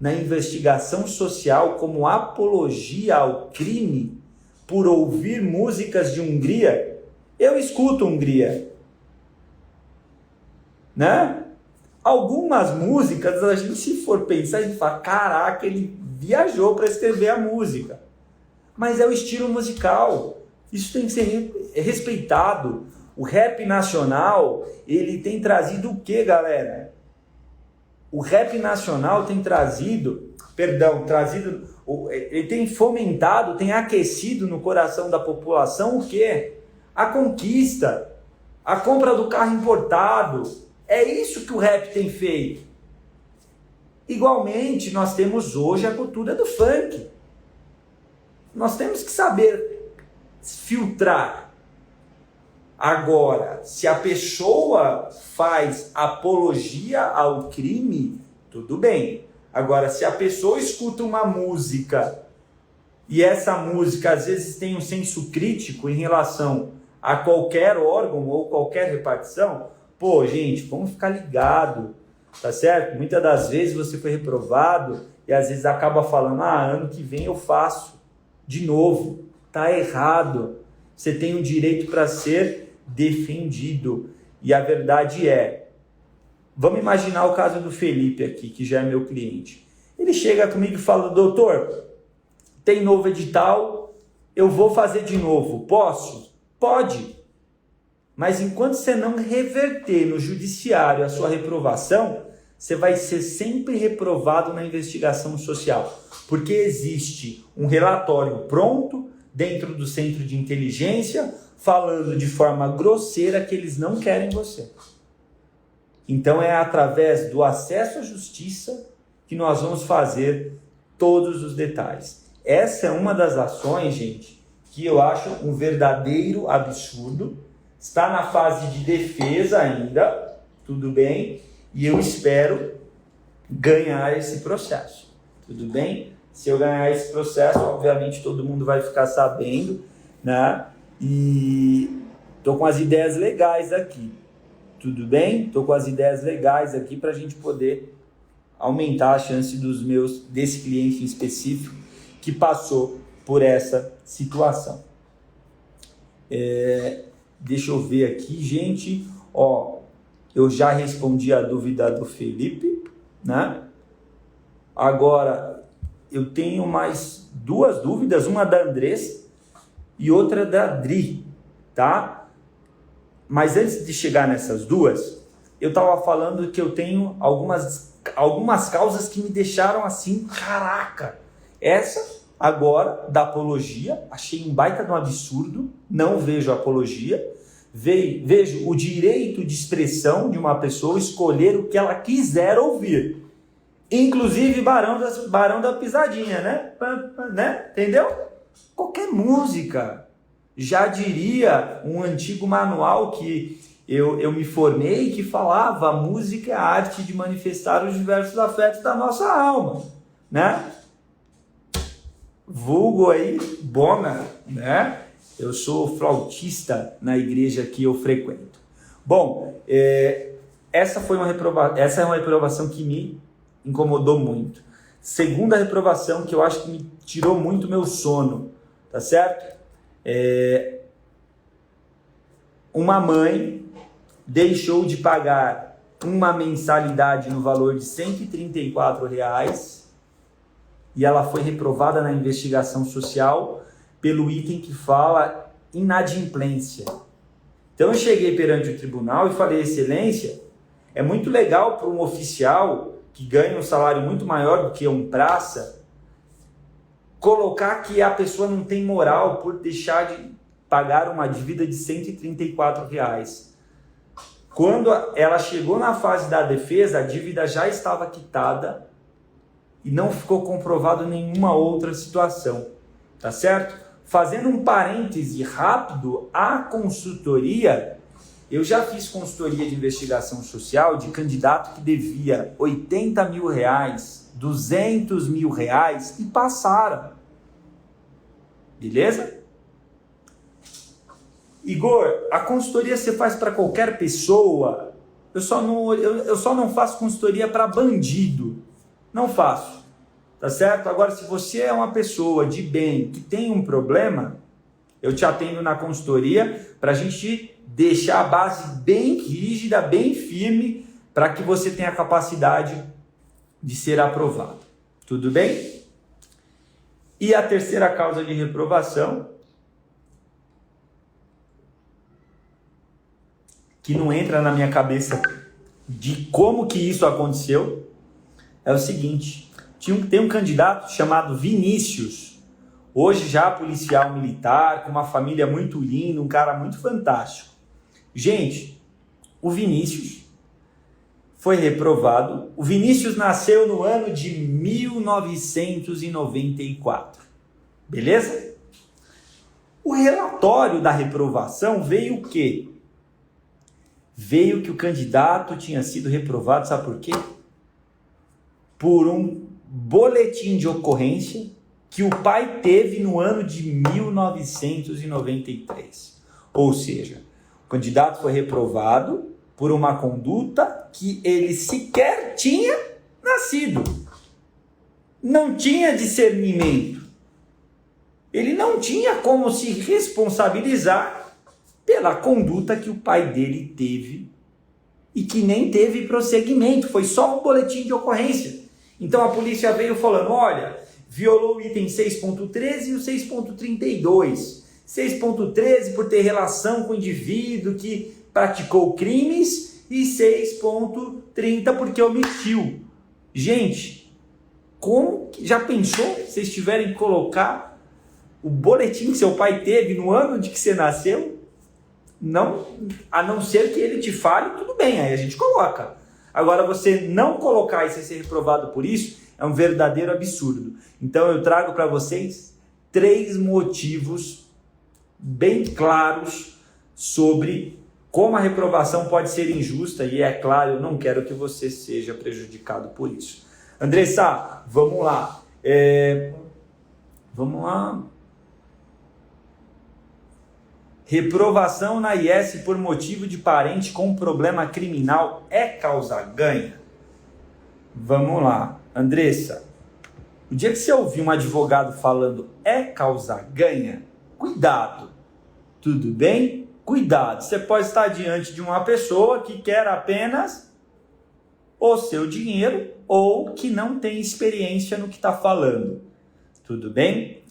na investigação social como apologia ao crime por ouvir músicas de Hungria? Eu escuto Hungria, né? Algumas músicas, a gente, se for pensar, a gente fala, caraca, ele viajou para escrever a música. Mas é o estilo musical, isso tem que ser respeitado. O rap nacional, ele tem trazido o que, galera? O rap nacional tem ele tem fomentado, tem aquecido no coração da população o quê? A conquista, a compra do carro importado. É isso que o rap tem feito. Igualmente, nós temos hoje a cultura do funk. Nós temos que saber filtrar. Agora, se a pessoa faz apologia ao crime, tudo bem. Agora, se a pessoa escuta uma música e essa música às vezes tem um senso crítico em relação a qualquer órgão ou qualquer repartição, pô, gente, vamos ficar ligado, tá certo? Muitas das vezes você foi reprovado e às vezes acaba falando, ano que vem eu faço de novo. Tá errado. Você tem o direito para ser defendido. E a verdade vamos imaginar o caso do Felipe aqui, que já é meu cliente. Ele chega comigo e fala, doutor, tem novo edital, eu vou fazer de novo. Posso? Pode. Mas enquanto você não reverter no judiciário a sua reprovação, você vai ser sempre reprovado na investigação social. Porque existe um relatório pronto dentro do centro de inteligência falando de forma grosseira que eles não querem você. Então é através do acesso à justiça que nós vamos fazer todos os detalhes. Essa é uma das ações, gente, que eu acho um verdadeiro absurdo. Está na fase de defesa ainda, tudo bem? E eu espero ganhar esse processo, tudo bem? Se eu ganhar esse processo, obviamente todo mundo vai ficar sabendo, né? E tô com as ideias legais aqui, tudo bem? Tô com as ideias legais aqui para a gente poder aumentar a chance desse cliente em específico que passou por essa situação. Deixa eu ver aqui, gente. Eu já respondi a dúvida do Felipe, né? Agora, eu tenho mais duas dúvidas, uma da Andressa e outra da Dri, tá? Mas antes de chegar nessas duas, eu estava falando que eu tenho algumas causas que me deixaram assim, caraca, essa agora da apologia, achei um baita de um absurdo, não vejo apologia, vejo o direito de expressão de uma pessoa escolher o que ela quiser ouvir, inclusive Barão da Pisadinha, né? Entendeu? Qualquer música, já diria um antigo manual que eu me formei, que falava: a música é a arte de manifestar os diversos afetos da nossa alma, né? Vulgo aí, Bona, né? Eu sou flautista na igreja que eu frequento. Bom, essa é uma reprovação que me incomodou muito. Segunda reprovação, que eu acho que me tirou muito meu sono, tá certo? Uma mãe deixou de pagar uma mensalidade no valor de R$ 134 e ela foi reprovada na investigação social pelo item que fala inadimplência. Então eu cheguei perante o tribunal e falei: excelência, é muito legal para um oficial que ganha um salário muito maior do que um praça colocar que a pessoa não tem moral por deixar de pagar uma dívida de R$ 134. Quando ela chegou na fase da defesa, a dívida já estava quitada e não ficou comprovado nenhuma outra situação, tá certo? Fazendo um parêntese rápido, a consultoria, eu já fiz consultoria de investigação social de candidato que devia R$ 80 mil, R$ 200 mil e passaram. Beleza? Igor, a consultoria você faz para qualquer pessoa? Eu só não faço consultoria para bandido. Não faço. Tá certo? Agora, se você é uma pessoa de bem que tem um problema, eu te atendo na consultoria para a gente deixar a base bem rígida, bem firme, para que você tenha a capacidade de ser aprovado. Tudo bem? E a terceira causa de reprovação, que não entra na minha cabeça de como que isso aconteceu, é o seguinte: tem um candidato chamado Vinícius, hoje já policial militar, com uma família muito linda, um cara muito fantástico. Gente, o Vinícius foi reprovado. O Vinícius nasceu no ano de 1994, beleza? O relatório da reprovação veio o quê? Veio que o candidato tinha sido reprovado, sabe por quê? Por um boletim de ocorrência que o pai teve no ano de 1993. Ou seja, o candidato foi reprovado por uma conduta que ele sequer tinha nascido. Não tinha discernimento. Ele não tinha como se responsabilizar pela conduta que o pai dele teve e que nem teve prosseguimento. Foi só um boletim de ocorrência. Então a polícia veio falando: olha, violou o item 6.13 e o 6.32. 6.13 por ter relação com o indivíduo que praticou crimes e 6.30 porque omitiu. Gente, como já pensou se vocês tiverem que colocar o boletim que seu pai teve no ano de que você nasceu? Não, a não ser que ele te fale, tudo bem, aí a gente coloca. Agora, você não colocar e você ser reprovado por isso é um verdadeiro absurdo. Então, eu trago para vocês 3 motivos bem claros sobre como a reprovação pode ser injusta e, é claro, eu não quero que você seja prejudicado por isso. Andressa, vamos lá. Vamos lá. Reprovação na IS por motivo de parente com problema criminal é causa ganha? Vamos lá. Andressa, o dia que você ouvir um advogado falando é causa ganha, cuidado. Tudo bem? Cuidado, você pode estar diante de uma pessoa que quer apenas o seu dinheiro ou que não tem experiência no que está falando. Tudo bem?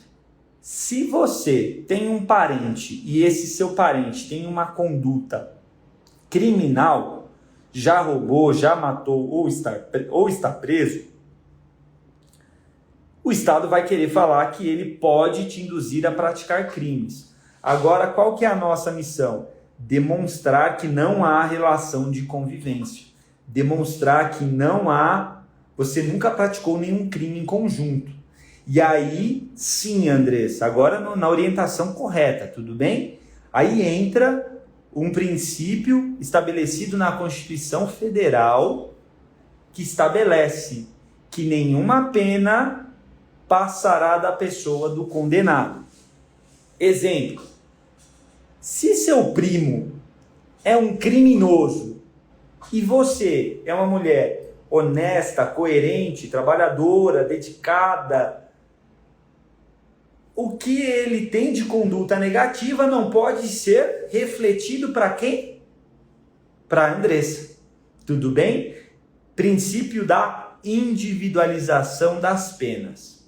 Se você tem um parente e esse seu parente tem uma conduta criminal, já roubou, já matou ou está preso, o Estado vai querer falar que ele pode te induzir a praticar crimes. Agora, qual que é a nossa missão? Demonstrar que não há relação de convivência. Demonstrar que você nunca praticou nenhum crime em conjunto. E aí, sim, Andressa, agora na orientação correta, tudo bem? Aí entra um princípio estabelecido na Constituição Federal que estabelece que nenhuma pena passará da pessoa do condenado. Exemplo. Se seu primo é um criminoso e você é uma mulher honesta, coerente, trabalhadora, dedicada, o que ele tem de conduta negativa não pode ser refletido para quem? Para a Andressa. Tudo bem? Princípio da individualização das penas.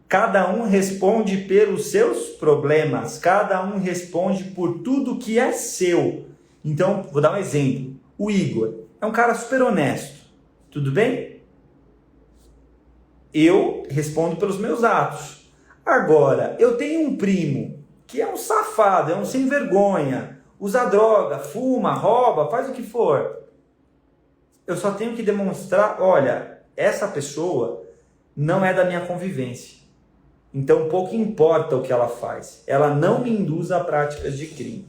Cada um responde pelos seus problemas, cada um responde por tudo que é seu. Então, vou dar um exemplo. O Igor é um cara super honesto, tudo bem? Eu respondo pelos meus atos. Agora, eu tenho um primo que é um safado, é um sem vergonha, usa droga, fuma, rouba, faz o que for. Eu só tenho que demonstrar, olha, essa pessoa não é da minha convivência. Então, pouco importa o que ela faz. Ela não me induz a práticas de crime.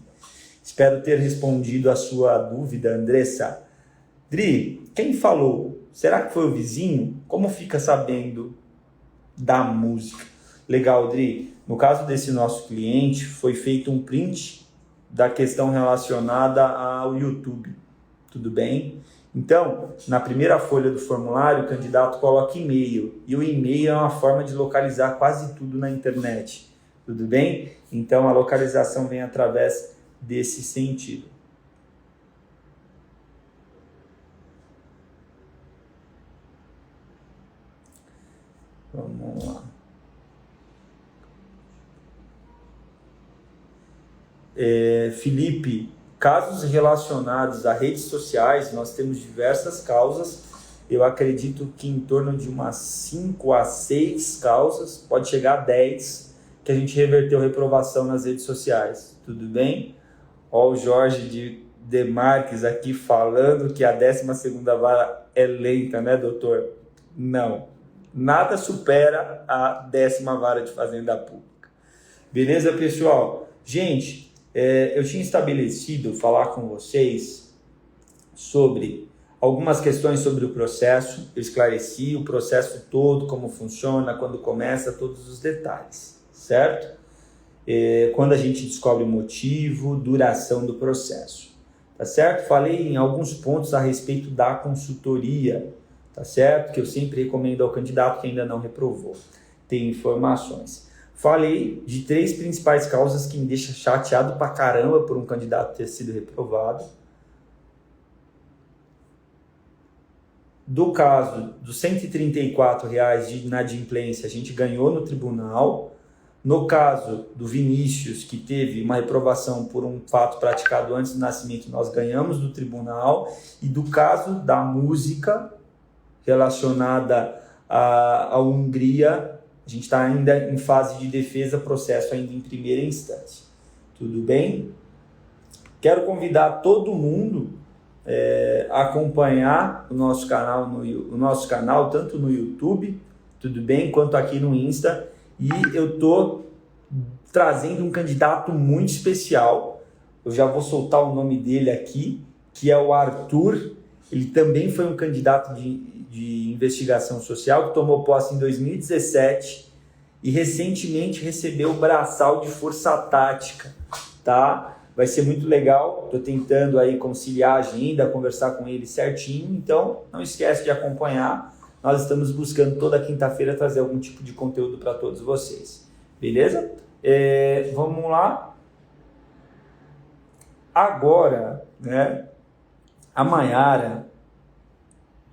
Espero ter respondido a sua dúvida, Andressa. Dri, quem falou? Será que foi o vizinho? Como fica sabendo da música? Legal, Dri. No caso desse nosso cliente, foi feito um print da questão relacionada ao YouTube. Tudo bem? Então, na primeira folha do formulário, o candidato coloca e-mail. E o e-mail é uma forma de localizar quase tudo na internet. Tudo bem? Então, a localização vem através desse sentido. Vamos lá. Felipe, casos relacionados a redes sociais, nós temos diversas causas. Eu acredito que em torno de umas 5 a 6 causas, pode chegar a 10, que a gente reverteu reprovação nas redes sociais. Tudo bem? Ó, o Jorge de Demarques aqui falando que a 12ª vara é lenta, né, doutor? Não. Nada supera a 10ª vara de Fazenda Pública. Beleza, pessoal? Gente, eu tinha estabelecido falar com vocês sobre algumas questões sobre o processo. Eu esclareci o processo todo, como funciona, quando começa, todos os detalhes, certo? Quando a gente descobre o motivo, duração do processo, tá certo? Falei em alguns pontos a respeito da consultoria, tá certo? Que eu sempre recomendo ao candidato que ainda não reprovou. Tem informações. Falei de 3 principais causas que me deixam chateado pra caramba por um candidato ter sido reprovado. Do caso dos R$ 134 de inadimplência, a gente ganhou no tribunal. No caso do Vinícius, que teve uma reprovação por um fato praticado antes do nascimento, nós ganhamos no tribunal. E do caso da música relacionada à Hungria, a gente está ainda em fase de defesa, processo ainda em primeira instância. Tudo bem? Quero convidar todo mundo a acompanhar o nosso canal, tanto no YouTube, tudo bem, quanto aqui no Insta. E eu estou trazendo um candidato muito especial. Eu já vou soltar o nome dele aqui, que é o Arthur. Ele também foi um candidato de investigação social que tomou posse em 2017 e recentemente recebeu o braçal de força tática, tá? Vai ser muito legal. Estou tentando aí conciliar a agenda, conversar com ele certinho. Então, não esquece de acompanhar. Nós estamos buscando toda quinta-feira trazer algum tipo de conteúdo para todos vocês. Beleza? Vamos lá. Agora, né? A Mayara,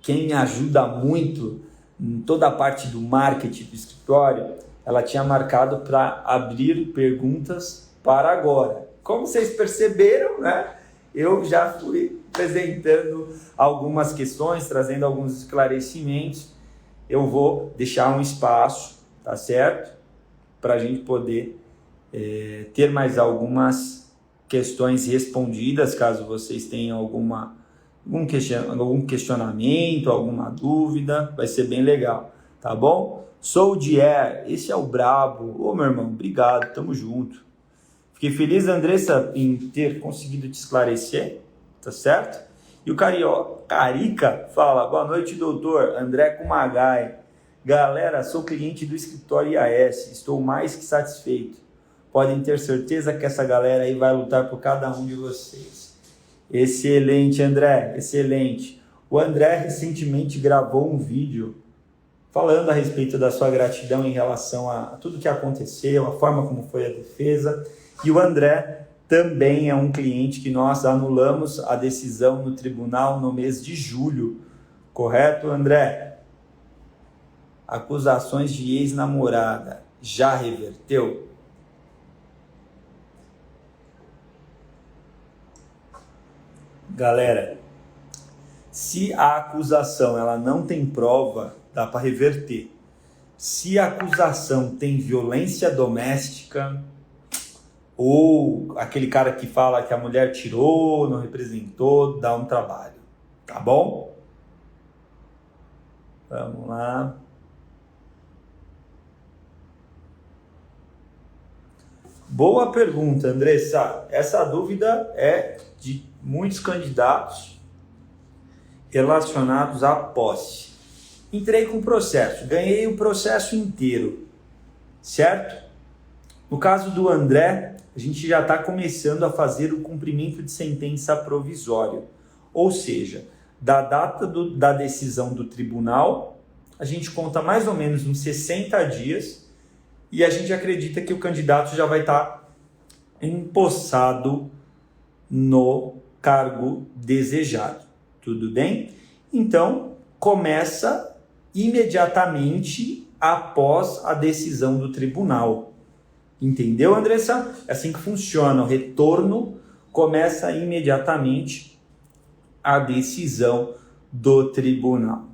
quem me ajuda muito em toda a parte do marketing do escritório, ela tinha marcado para abrir perguntas para agora. Como vocês perceberam, né? Eu já fui apresentando algumas questões, trazendo alguns esclarecimentos. Eu vou deixar um espaço, tá certo? Para a gente poder ter mais algumas questões respondidas, caso vocês tenham algum questionamento, alguma dúvida, vai ser bem legal, tá bom? Sou o Dier, esse é o brabo. Ô, meu irmão, obrigado, tamo junto. Fiquei feliz, Andressa, em ter conseguido te esclarecer, tá certo? E o Carica fala, boa noite, doutor André Kumagai. Galera, sou cliente do escritório IAS, estou mais que satisfeito. Podem ter certeza que essa galera aí vai lutar por cada um de vocês. Excelente, André, excelente. O André recentemente gravou um vídeo falando a respeito da sua gratidão em relação a tudo que aconteceu, a forma como foi a defesa. E o André também é um cliente que nós anulamos a decisão no tribunal no mês de julho. Correto, André? Acusações de ex-namorada. Já reverteu? Galera, se a acusação ela não tem prova, dá para reverter. Se a acusação tem violência doméstica, ou aquele cara que fala que a mulher tirou, não representou, dá um trabalho, tá bom? Vamos lá. Boa pergunta, Andressa. Essa dúvida é de muitos candidatos relacionados à posse. Entrei com o processo, ganhei o processo inteiro, certo? No caso do André, a gente já está começando a fazer o cumprimento de sentença provisória, ou seja, da data da decisão do tribunal, a gente conta mais ou menos uns 60 dias e a gente acredita que o candidato já vai estar empossado no cargo desejado. Tudo bem? Então, começa imediatamente após a decisão do tribunal. Entendeu, Andressa? É assim que funciona. O retorno começa imediatamente a decisão do tribunal.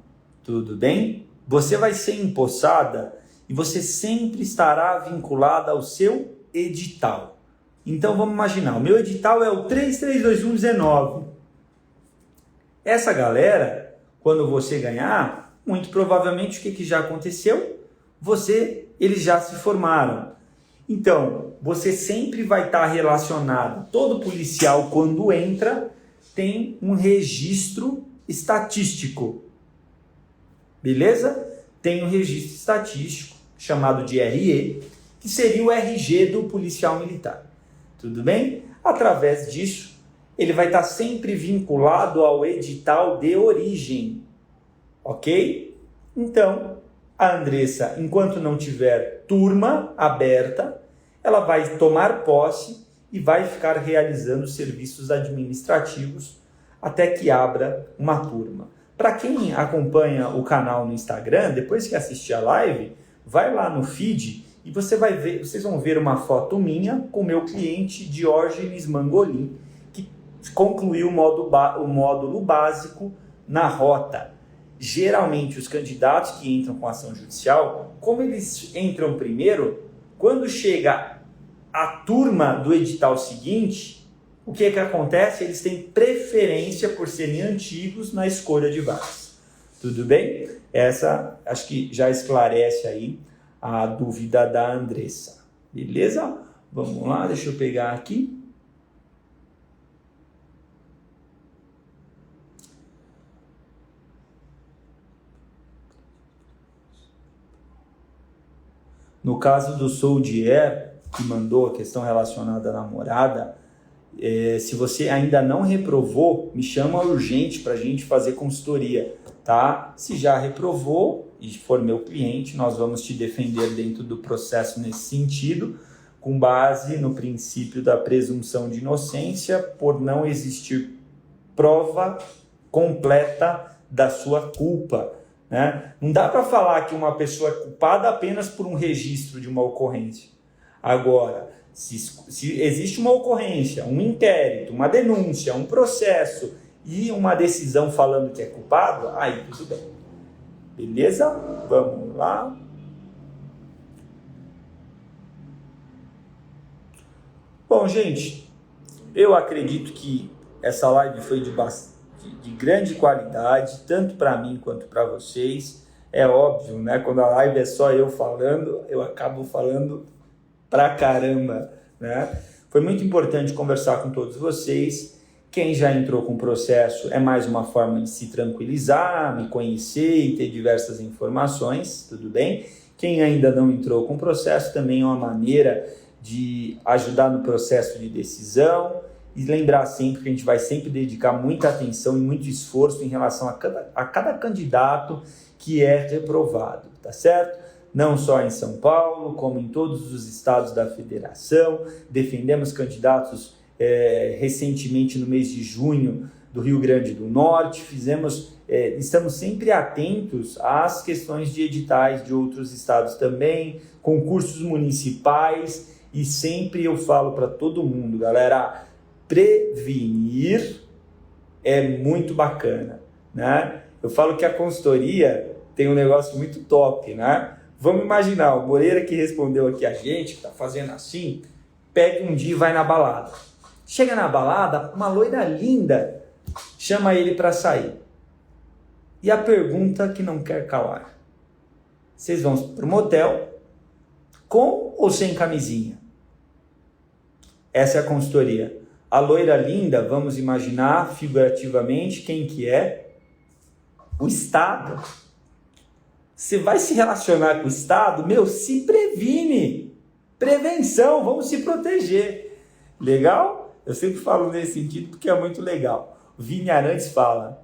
Tudo bem? Você vai ser empossada e você sempre estará vinculada ao seu edital. Então vamos imaginar, o meu edital é o 332119. Essa galera, quando você ganhar, muito provavelmente o que já aconteceu? Eles já se formaram. Então, você sempre vai estar relacionado. Todo policial, quando entra, tem um registro estatístico. Beleza? Tem um registro estatístico, chamado de RE, que seria o RG do policial militar. Tudo bem? Através disso, ele vai estar sempre vinculado ao edital de origem. Ok? Então, a Andressa, enquanto não tiver turma aberta, ela vai tomar posse e vai ficar realizando serviços administrativos até que abra uma turma. Para quem acompanha o canal no Instagram, depois que assistir a live, vai lá no feed e vocês vão ver uma foto minha com meu cliente Diógenes Mangolin, que concluiu o módulo básico na rota. Geralmente, os candidatos que entram com ação judicial, como eles entram primeiro, quando chega a turma do edital seguinte, o que acontece? Eles têm preferência por serem antigos na escolha de vagas. Tudo bem? Essa, acho que já esclarece aí a dúvida da Andressa. Beleza? Vamos lá, deixa eu pegar aqui. No caso do Soldier, que mandou a questão relacionada à namorada, se você ainda não reprovou, me chama urgente para a gente fazer consultoria, tá? Se já reprovou e for meu cliente, nós vamos te defender dentro do processo nesse sentido, com base no princípio da presunção de inocência, por não existir prova completa da sua culpa, né? Não dá para falar que uma pessoa é culpada apenas por um registro de uma ocorrência. Agora, se existe uma ocorrência, um inquérito, uma denúncia, um processo e uma decisão falando que é culpado, aí tudo bem. Beleza? Vamos lá. Bom, gente, eu acredito que essa live foi de grande qualidade, tanto para mim quanto para vocês. É óbvio, né? Quando a live é só eu falando, eu acabo falando pra caramba, né? Foi muito importante conversar com todos vocês. Quem já entrou com o processo é mais uma forma de se tranquilizar, me conhecer e ter diversas informações, tudo bem? Quem ainda não entrou com o processo também é uma maneira de ajudar no processo de decisão e lembrar sempre que a gente vai sempre dedicar muita atenção e muito esforço em relação a cada candidato que é reprovado, tá certo? Não só em São Paulo, como em todos os estados da federação. Defendemos candidatos recentemente no mês de junho do Rio Grande do Norte. Estamos sempre atentos às questões de editais de outros estados também, concursos municipais, e sempre eu falo para todo mundo, galera, prevenir é muito bacana, né? Eu falo que a consultoria tem um negócio muito top, né? Vamos imaginar, o Moreira que respondeu aqui a gente, que tá fazendo assim, pega um dia e vai na balada. Chega na balada, uma loira linda chama ele para sair. E a pergunta que não quer calar: vocês vão pro motel com ou sem camisinha? Essa é a consultoria. A loira linda, vamos imaginar figurativamente quem que é? O Estado. Você vai se relacionar com o Estado? Meu, se previne. Prevenção, vamos se proteger. Legal? Eu sempre falo nesse sentido porque é muito legal. O Vini Arantes fala: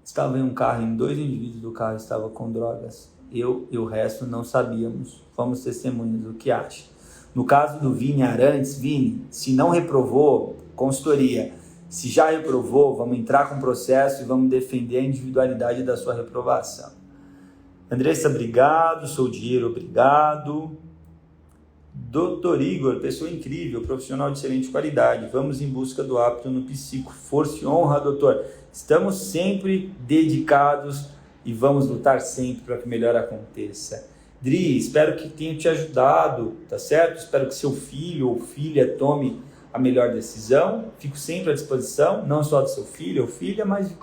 estava em um carro, em 2 indivíduos do carro estavam com drogas. Eu e o resto não sabíamos. Fomos testemunhas. O que acha? No caso do Vini Arantes, Vini, se não reprovou, consultoria. Se já reprovou, vamos entrar com o processo e vamos defender a individualidade da sua reprovação. Andressa, obrigado. Soldier, obrigado. Dr. Igor, pessoa incrível, profissional de excelente qualidade. Vamos em busca do apto no psico. Força e honra, doutor. Estamos sempre dedicados e vamos lutar sempre para que o melhor aconteça. Dri, espero que tenha te ajudado, tá certo? Espero que seu filho ou filha tome a melhor decisão. Fico sempre à disposição, não só do seu filho ou filha, mas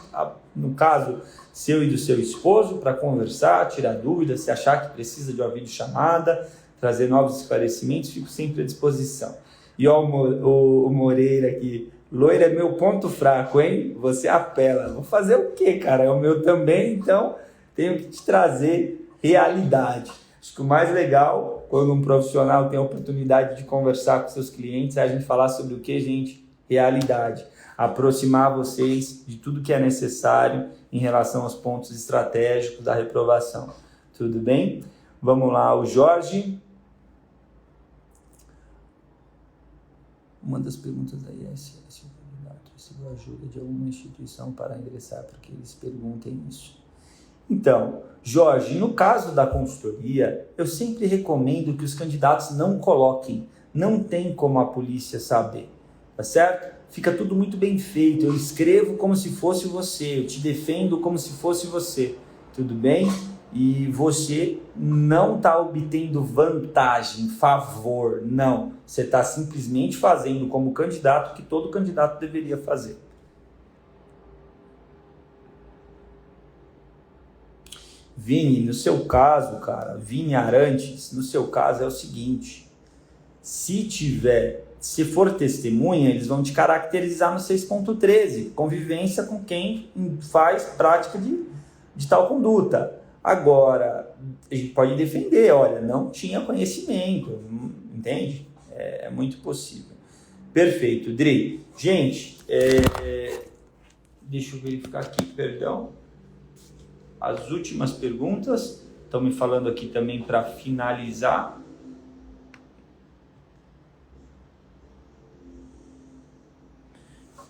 no caso seu e do seu esposo, para conversar, tirar dúvidas, se achar que precisa de uma videochamada, trazer novos esclarecimentos, fico sempre à disposição. E ó, o Moreira aqui: loira é meu ponto fraco, hein? Você apela. Vou fazer o quê, cara? É o meu também, então tenho que te trazer realidade. Acho que o mais legal, quando um profissional tem a oportunidade de conversar com seus clientes, é a gente falar sobre o que, gente? Realidade. Aproximar vocês de tudo que é necessário em relação aos pontos estratégicos da reprovação. Tudo bem? Vamos lá, o Jorge. Uma das perguntas da ISS, o candidato recebeu ajuda de alguma instituição para ingressar, porque eles perguntem isso. Então, Jorge, no caso da consultoria, eu sempre recomendo que os candidatos não coloquem, não tem como a polícia saber, tá certo? Fica tudo muito bem feito, eu escrevo como se fosse você, eu te defendo como se fosse você, tudo bem? E você não está obtendo vantagem, favor, não. Você está simplesmente fazendo como candidato o que todo candidato deveria fazer. Vini, no seu caso, cara, Vini Arantes, no seu caso é o seguinte, se for testemunha, eles vão te caracterizar no 6.13, convivência com quem faz prática de tal conduta. Agora, a gente pode defender, olha, não tinha conhecimento, entende? É muito possível. Perfeito, Dri. Gente, deixa eu verificar aqui, perdão. As últimas perguntas, estão me falando aqui também para finalizar.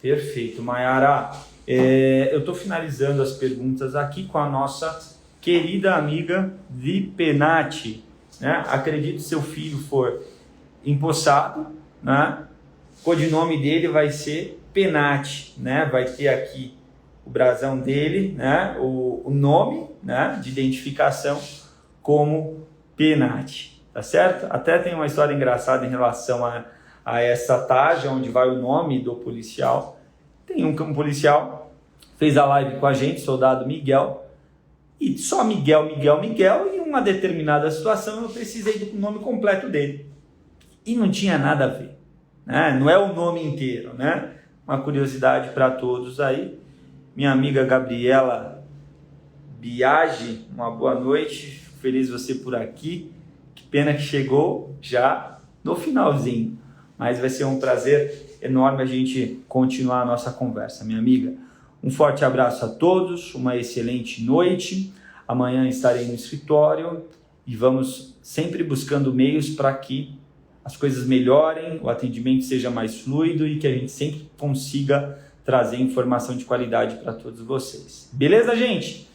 Perfeito, Mayara. Eu estou finalizando as perguntas aqui com a nossa querida amiga Vipenati, né? Acredito que seu filho for empossado, né? O codinome dele vai ser Penati, né? Vai ter aqui o brasão dele, né? O nome, né? De identificação como Penati, tá certo? Até tem uma história engraçada em relação a essa taja onde vai o nome do policial. Tem um policial, fez a live com a gente, soldado Miguel, e só Miguel, e em uma determinada situação eu precisei do nome completo dele. E não tinha nada a ver, né? Não é o nome inteiro, né? Uma curiosidade para todos aí. Minha amiga Gabriela Biagi, uma boa noite, feliz você por aqui. Que pena que chegou já no finalzinho, mas vai ser um prazer enorme a gente continuar a nossa conversa, minha amiga. Um forte abraço a todos, uma excelente noite. Amanhã estarei no escritório e vamos sempre buscando meios para que as coisas melhorem, o atendimento seja mais fluido e que a gente sempre consiga trazer informação de qualidade para todos vocês. Beleza, gente?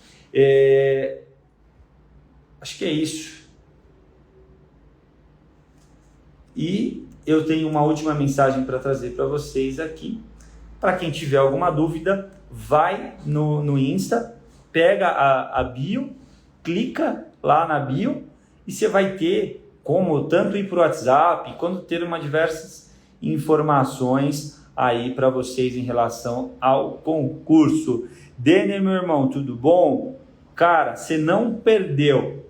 Acho que é isso. E eu tenho uma última mensagem para trazer para vocês aqui. Para quem tiver alguma dúvida, vai no Insta, pega a bio, clica lá na bio e você vai ter como tanto ir para o WhatsApp, quanto ter diversas informações aí para vocês em relação ao concurso. Denner, meu irmão, tudo bom? Cara, você não perdeu.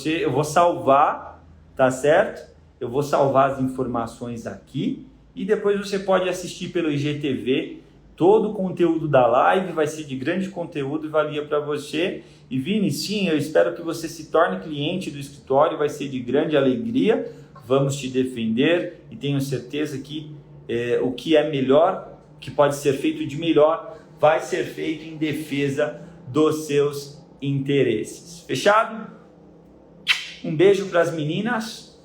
Eu vou salvar, tá certo? Eu vou salvar as informações aqui e depois você pode assistir pelo IGTV. Todo o conteúdo da live vai ser de grande conteúdo e valia para você. E Vini, sim, eu espero que você se torne cliente do escritório, vai ser de grande alegria. Vamos te defender e tenho certeza que o que é melhor, que pode ser feito de melhor, vai ser feito em defesa dos seus interesses. Fechado? Um beijo para as meninas,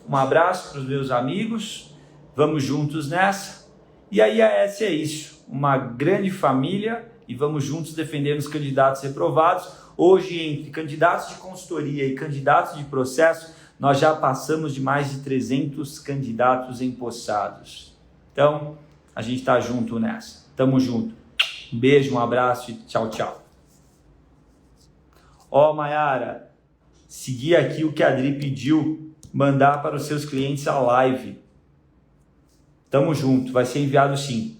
um abraço para os meus amigos, vamos juntos nessa. E a IAS é isso, uma grande família e vamos juntos defender os candidatos reprovados. Hoje, entre candidatos de consultoria e candidatos de processo, nós já passamos de mais de 300 candidatos empossados. Então, a gente está junto nessa. Tamo junto. Um beijo, um abraço e tchau, tchau. Mayara, segui aqui o que a Adri pediu, mandar para os seus clientes a live. Tamo junto, vai ser enviado sim.